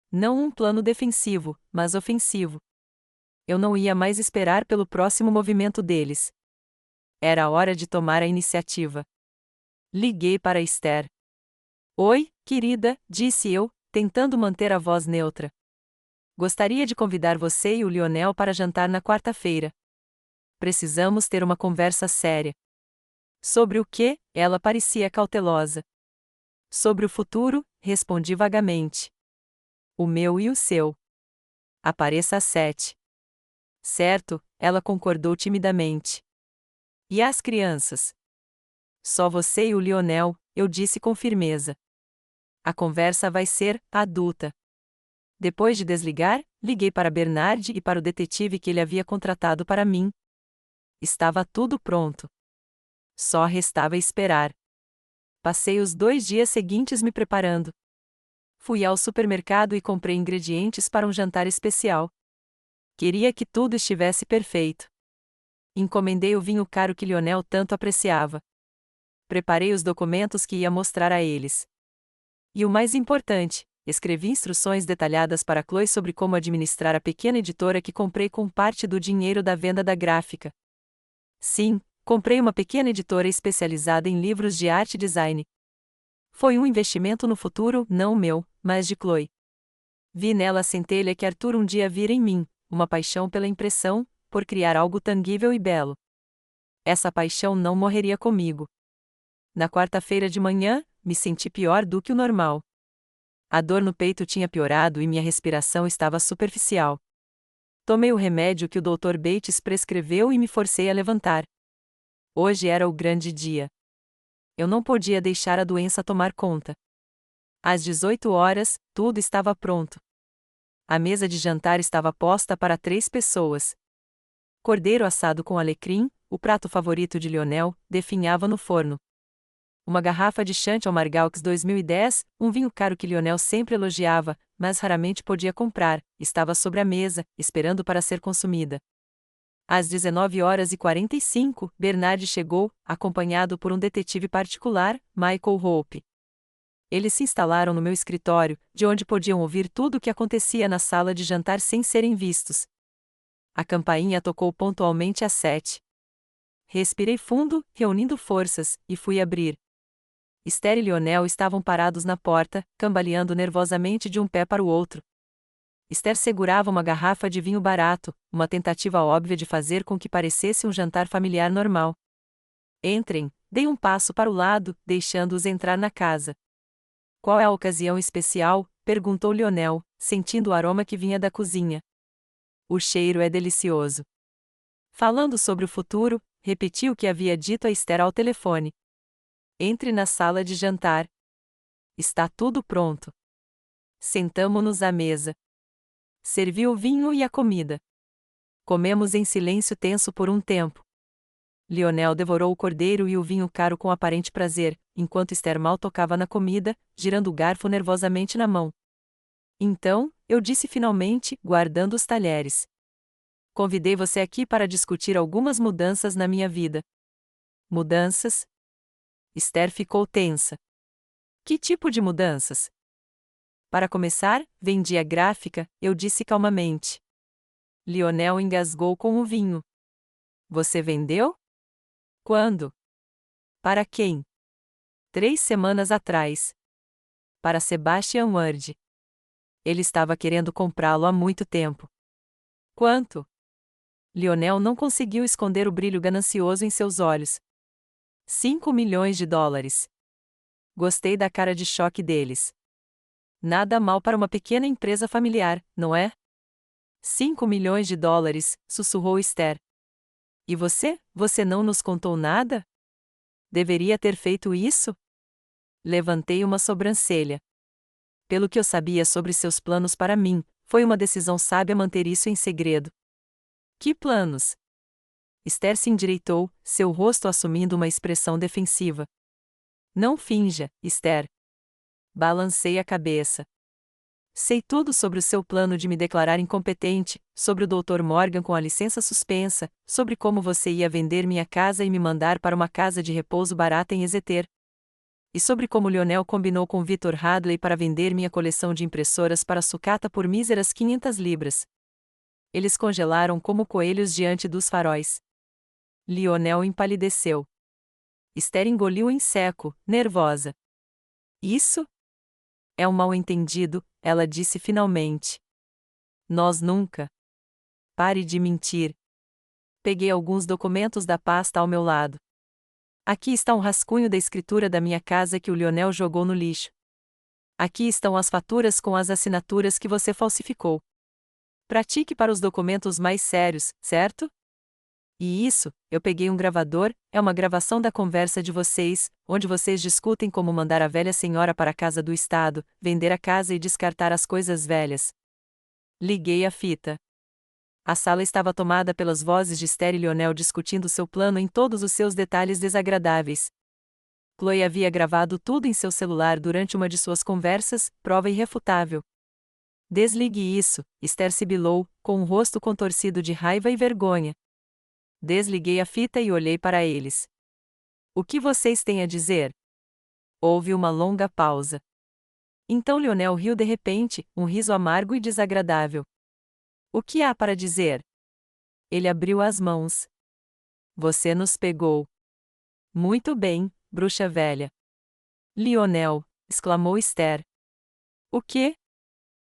Não um plano defensivo, mas ofensivo. Eu não ia mais esperar pelo próximo movimento deles. Era a hora de tomar a iniciativa. Liguei para Esther. Oi, querida, disse eu, tentando manter a voz neutra. Gostaria de convidar você e o Lionel para jantar na quarta-feira. Precisamos ter uma conversa séria. Sobre o quê? Ela parecia cautelosa. Sobre o futuro, respondi vagamente. O meu e o seu. Apareça às 7. Certo, ela concordou timidamente. E as crianças? Só você e o Lionel, eu disse com firmeza. A conversa vai ser adulta. Depois de desligar, liguei para Bernard e para o detetive que ele havia contratado para mim. Estava tudo pronto. Só restava esperar. Passei os 2 dias seguintes me preparando. Fui ao supermercado e comprei ingredientes para um jantar especial. Queria que tudo estivesse perfeito. Encomendei o vinho caro que Lionel tanto apreciava. Preparei os documentos que ia mostrar a eles. E o mais importante, escrevi instruções detalhadas para Chloe sobre como administrar a pequena editora que comprei com parte do dinheiro da venda da gráfica. Sim, comprei uma pequena editora especializada em livros de arte e design. Foi um investimento no futuro, não meu, mas de Chloe. Vi nela a centelha que Arthur um dia vira em mim, uma paixão pela impressão, por criar algo tangível e belo. Essa paixão não morreria comigo. Na quarta-feira de manhã, me senti pior do que o normal. A dor no peito tinha piorado e minha respiração estava superficial. Tomei o remédio que o Dr. Bates prescreveu e me forcei a levantar. Hoje era o grande dia. Eu não podia deixar a doença tomar conta. Às 18 horas, tudo estava pronto. A mesa de jantar estava posta para 3 pessoas. Cordeiro assado com alecrim, o prato favorito de Lionel, definhava no forno. Uma garrafa de Chantal Margaux 2010, um vinho caro que Lionel sempre elogiava, mas raramente podia comprar, estava sobre a mesa, esperando para ser consumida. Às 19h45, Bernard chegou, acompanhado por um detetive particular, Michael Hope. Eles se instalaram no meu escritório, de onde podiam ouvir tudo o que acontecia na sala de jantar sem serem vistos. A campainha tocou pontualmente às 7. Respirei fundo, reunindo forças, e fui abrir. Esther e Lionel estavam parados na porta, cambaleando nervosamente de um pé para o outro. Esther segurava uma garrafa de vinho barato, uma tentativa óbvia de fazer com que parecesse um jantar familiar normal. Entrem, dei um passo para o lado, deixando-os entrar na casa. Qual é a ocasião especial? Perguntou Lionel, sentindo o aroma que vinha da cozinha. O cheiro é delicioso. Falando sobre o futuro, repeti o que havia dito a Esther ao telefone. Entre na sala de jantar. Está tudo pronto. Sentamo-nos à mesa. Servi o vinho e a comida. Comemos em silêncio tenso por um tempo. Lionel devorou o cordeiro e o vinho caro com aparente prazer, enquanto Esther mal tocava na comida, girando o garfo nervosamente na mão. Então, eu disse finalmente, guardando os talheres. Convidei você aqui para discutir algumas mudanças na minha vida. Mudanças? Esther ficou tensa. Que tipo de mudanças? Para começar, vendi a gráfica, eu disse calmamente. Lionel engasgou com o vinho. Você vendeu? Quando? Para quem? 3 semanas atrás. Para Sebastian Ward. Ele estava querendo comprá-lo há muito tempo. Quanto? Lionel não conseguiu esconder o brilho ganancioso em seus olhos. 5 milhões de dólares. Gostei da cara de choque deles. Nada mal para uma pequena empresa familiar, não é? 5 milhões de dólares, sussurrou Esther. E você não nos contou nada? Deveria ter feito isso? Levantei uma sobrancelha. Pelo que eu sabia sobre seus planos para mim, foi uma decisão sábia manter isso em segredo. Que planos? Esther se endireitou, seu rosto assumindo uma expressão defensiva. Não finja, Esther. Balancei a cabeça. Sei tudo sobre o seu plano de me declarar incompetente, sobre o Dr. Morgan com a licença suspensa, sobre como você ia vender minha casa e me mandar para uma casa de repouso barata em Exeter. E sobre como Lionel combinou com Victor Hadley para vender minha coleção de impressoras para sucata por míseras 500 libras. Eles congelaram como coelhos diante dos faróis. Lionel empalideceu. Esther engoliu em seco, nervosa. Isso? É um mal-entendido, ela disse finalmente. Nós nunca. Pare de mentir. Peguei alguns documentos da pasta ao meu lado. Aqui está um rascunho da escritura da minha casa que o Lionel jogou no lixo. Aqui estão as faturas com as assinaturas que você falsificou. Pratique para os documentos mais sérios, certo? E isso, eu peguei um gravador, é uma gravação da conversa de vocês, onde vocês discutem como mandar a velha senhora para a casa do Estado, vender a casa e descartar as coisas velhas. Liguei a fita. A sala estava tomada pelas vozes de Esther e Lionel discutindo seu plano em todos os seus detalhes desagradáveis. Chloe havia gravado tudo em seu celular durante uma de suas conversas, prova irrefutável. Desligue isso, Esther sibilou, com o rosto contorcido de raiva e vergonha. Desliguei a fita e olhei para eles. O que vocês têm a dizer? Houve uma longa pausa. Então Lionel riu de repente, um riso amargo e desagradável. O que há para dizer? Ele abriu as mãos. Você nos pegou. Muito bem, bruxa velha. Lionel, exclamou Esther. O quê?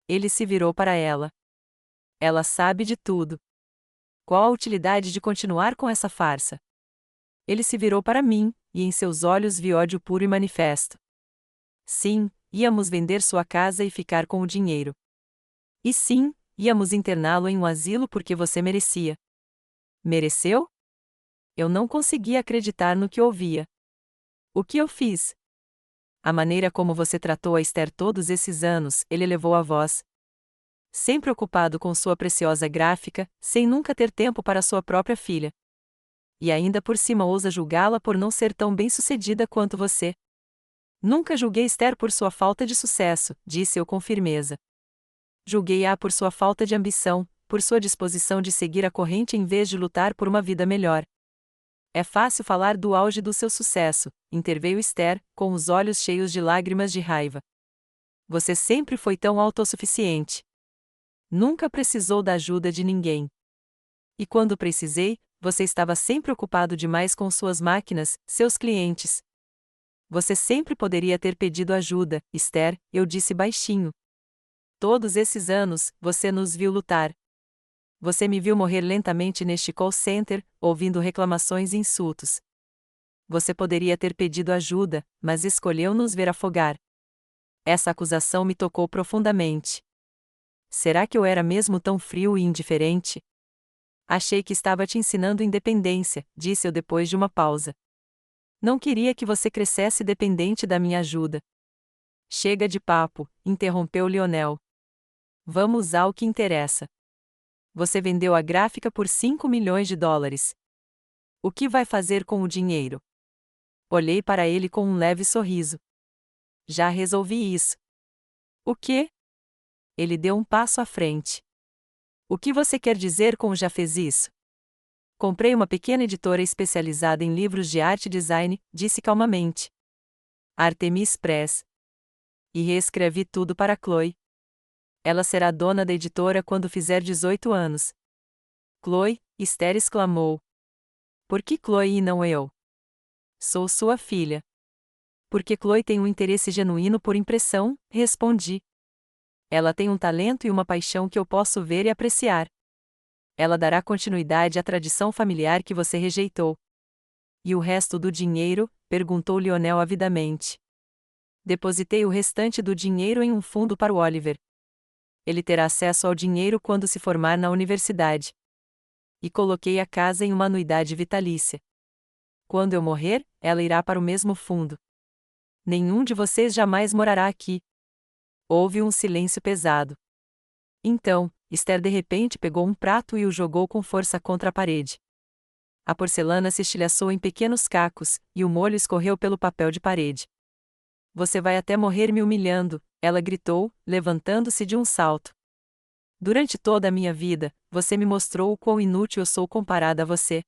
Ele se virou para ela. Ela sabe de tudo. Qual a utilidade de continuar com essa farsa? Ele se virou para mim, e em seus olhos vi ódio puro e manifesto. Sim, íamos vender sua casa e ficar com o dinheiro. E sim, íamos interná-lo em um asilo porque você merecia. Mereceu? Eu não conseguia acreditar no que ouvia. O que eu fiz? A maneira como você tratou a Esther todos esses anos, ele elevou a voz. Sempre ocupado com sua preciosa gráfica, sem nunca ter tempo para sua própria filha. E ainda por cima ousa julgá-la por não ser tão bem-sucedida quanto você. Nunca julguei Esther por sua falta de sucesso, disse eu com firmeza. Julguei-a por sua falta de ambição, por sua disposição de seguir a corrente em vez de lutar por uma vida melhor. É fácil falar do auge do seu sucesso, interveio Esther, com os olhos cheios de lágrimas de raiva. Você sempre foi tão autossuficiente. Nunca precisou da ajuda de ninguém. E quando precisei, você estava sempre ocupado demais com suas máquinas, seus clientes. Você sempre poderia ter pedido ajuda, Esther, eu disse baixinho. Todos esses anos, você nos viu lutar. Você me viu morrer lentamente neste call center, ouvindo reclamações e insultos. Você poderia ter pedido ajuda, mas escolheu nos ver afogar. Essa acusação me tocou profundamente. Será que eu era mesmo tão frio e indiferente? Achei que estava te ensinando independência, disse eu depois de uma pausa. Não queria que você crescesse dependente da minha ajuda. Chega de papo, interrompeu Lionel. Vamos ao que interessa. Você vendeu a gráfica por 5 milhões de dólares. O que vai fazer com o dinheiro? Olhei para ele com um leve sorriso. Já resolvi isso. O quê? Ele deu um passo à frente. O que você quer dizer com já fez isso? Comprei uma pequena editora especializada em livros de arte e design, disse calmamente. Artemis Press. E reescrevi tudo para Chloe. Ela será dona da editora quando fizer 18 anos. Chloe, Esther exclamou. Por que Chloe e não eu? Sou sua filha. Porque Chloe tem um interesse genuíno por impressão, respondi. Ela tem um talento e uma paixão que eu posso ver e apreciar. Ela dará continuidade à tradição familiar que você rejeitou. E o resto do dinheiro? Perguntou Lionel avidamente. Depositei o restante do dinheiro em um fundo para o Oliver. Ele terá acesso ao dinheiro quando se formar na universidade. E coloquei a casa em uma anuidade vitalícia. Quando eu morrer, ela irá para o mesmo fundo. nenhum de vocês jamais morará aqui. Houve um silêncio pesado. Então, Esther de repente pegou um prato e o jogou com força contra a parede. A porcelana se estilhaçou em pequenos cacos, e o molho escorreu pelo papel de parede. Você vai até morrer me humilhando, ela gritou, levantando-se de um salto. Durante toda a minha vida, você me mostrou o quão inútil eu sou comparada a você.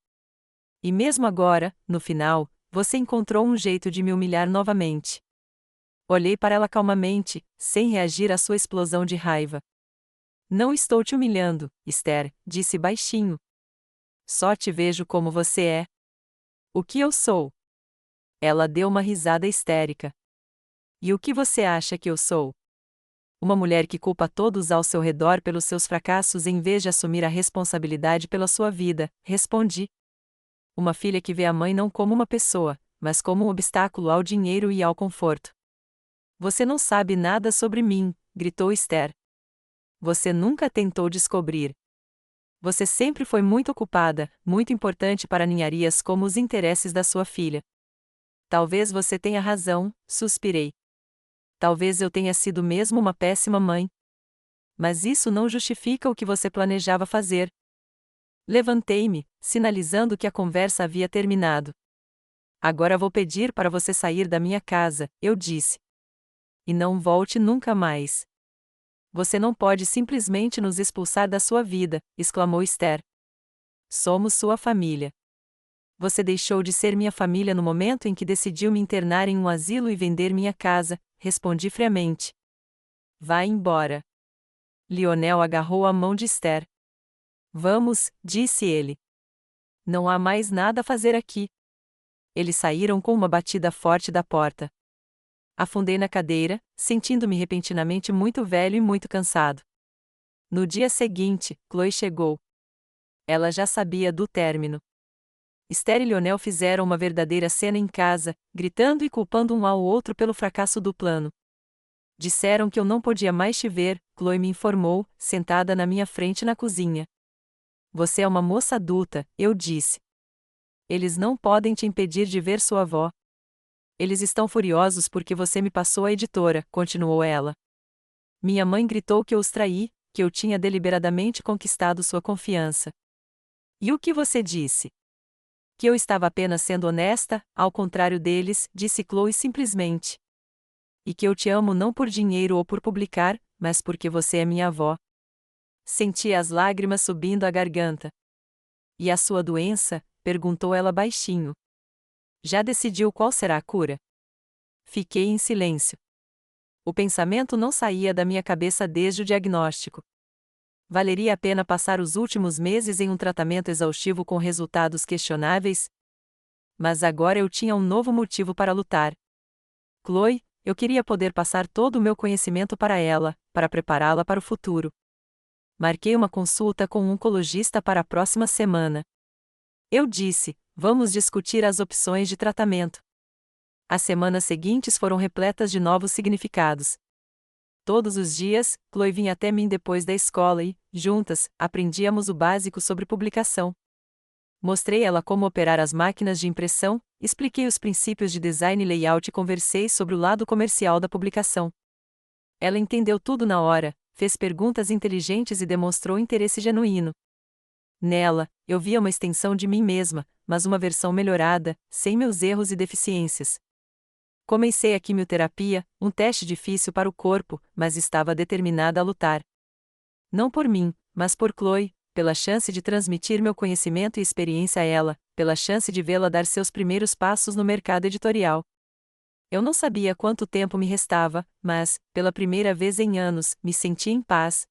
E mesmo agora, no final, você encontrou um jeito de me humilhar novamente. Olhei para ela calmamente, sem reagir à sua explosão de raiva. Não estou te humilhando, Esther, disse baixinho. Só te vejo como você é. O que eu sou? Ela deu uma risada histérica. E o que você acha que eu sou? Uma mulher que culpa todos ao seu redor pelos seus fracassos em vez de assumir a responsabilidade pela sua vida, respondi. Uma filha que vê a mãe não como uma pessoa, mas como um obstáculo ao dinheiro e ao conforto. Você não sabe nada sobre mim, gritou Esther. Você nunca tentou descobrir. Você sempre foi muito ocupada, muito importante para ninharias como os interesses da sua filha. Talvez você tenha razão, suspirei. Talvez eu tenha sido mesmo uma péssima mãe. Mas isso não justifica o que você planejava fazer. Levantei-me, sinalizando que a conversa havia terminado. Agora vou pedir para você sair da minha casa, eu disse. E não volte nunca mais. Você não pode simplesmente nos expulsar da sua vida, exclamou Esther. Somos sua família. Você deixou de ser minha família no momento em que decidiu me internar em um asilo e vender minha casa, respondi friamente. Vá embora. Lionel agarrou a mão de Esther. Vamos, disse ele. Não há mais nada a fazer aqui. Eles saíram com uma batida forte da porta. Afundei na cadeira, sentindo-me repentinamente muito velho e muito cansado. No dia seguinte, Chloe chegou. Ela já sabia do término. Esther e Lionel fizeram uma verdadeira cena em casa, gritando e culpando um ao outro pelo fracasso do plano. Disseram que eu não podia mais te ver, Chloe me informou, sentada na minha frente na cozinha. Você é uma moça adulta, eu disse. Eles não podem te impedir de ver sua avó. Eles estão furiosos porque você me passou a editora, continuou ela. Minha mãe gritou que eu os traí, que eu tinha deliberadamente conquistado sua confiança. E o que você disse? Que eu estava apenas sendo honesta, ao contrário deles, disse Chloe simplesmente. E que eu te amo não por dinheiro ou por publicar, mas porque você é minha avó. Senti as lágrimas subindo a garganta. E a sua doença? Perguntou ela baixinho. Já decidiu qual será a cura? Fiquei em silêncio. O pensamento não saía da minha cabeça desde o diagnóstico. Valeria a pena passar os últimos meses em um tratamento exaustivo com resultados questionáveis? Mas agora eu tinha um novo motivo para lutar. Chloe, eu queria poder passar todo o meu conhecimento para ela, para prepará-la para o futuro. Marquei uma consulta com um oncologista para a próxima semana. Eu disse, vamos discutir as opções de tratamento. As semanas seguintes foram repletas de novos significados. Todos os dias, Chloe vinha até mim depois da escola e, juntas, aprendíamos o básico sobre publicação. Mostrei ela como operar as máquinas de impressão, expliquei os princípios de design e layout e conversei sobre o lado comercial da publicação. Ela entendeu tudo na hora, fez perguntas inteligentes e demonstrou interesse genuíno. Nela, eu via uma extensão de mim mesma, mas uma versão melhorada, sem meus erros e deficiências. Comecei a quimioterapia, um teste difícil para o corpo, mas estava determinada a lutar. Não por mim, mas por Chloe, pela chance de transmitir meu conhecimento e experiência a ela, pela chance de vê-la dar seus primeiros passos no mercado editorial. Eu não sabia quanto tempo me restava, mas, pela primeira vez em anos, me senti em paz.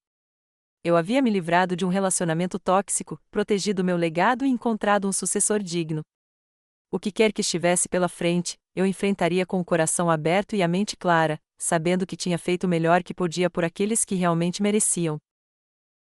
Eu havia me livrado de um relacionamento tóxico, protegido meu legado e encontrado um sucessor digno. O que quer que estivesse pela frente, eu enfrentaria com o coração aberto e a mente clara, sabendo que tinha feito o melhor que podia por aqueles que realmente mereciam.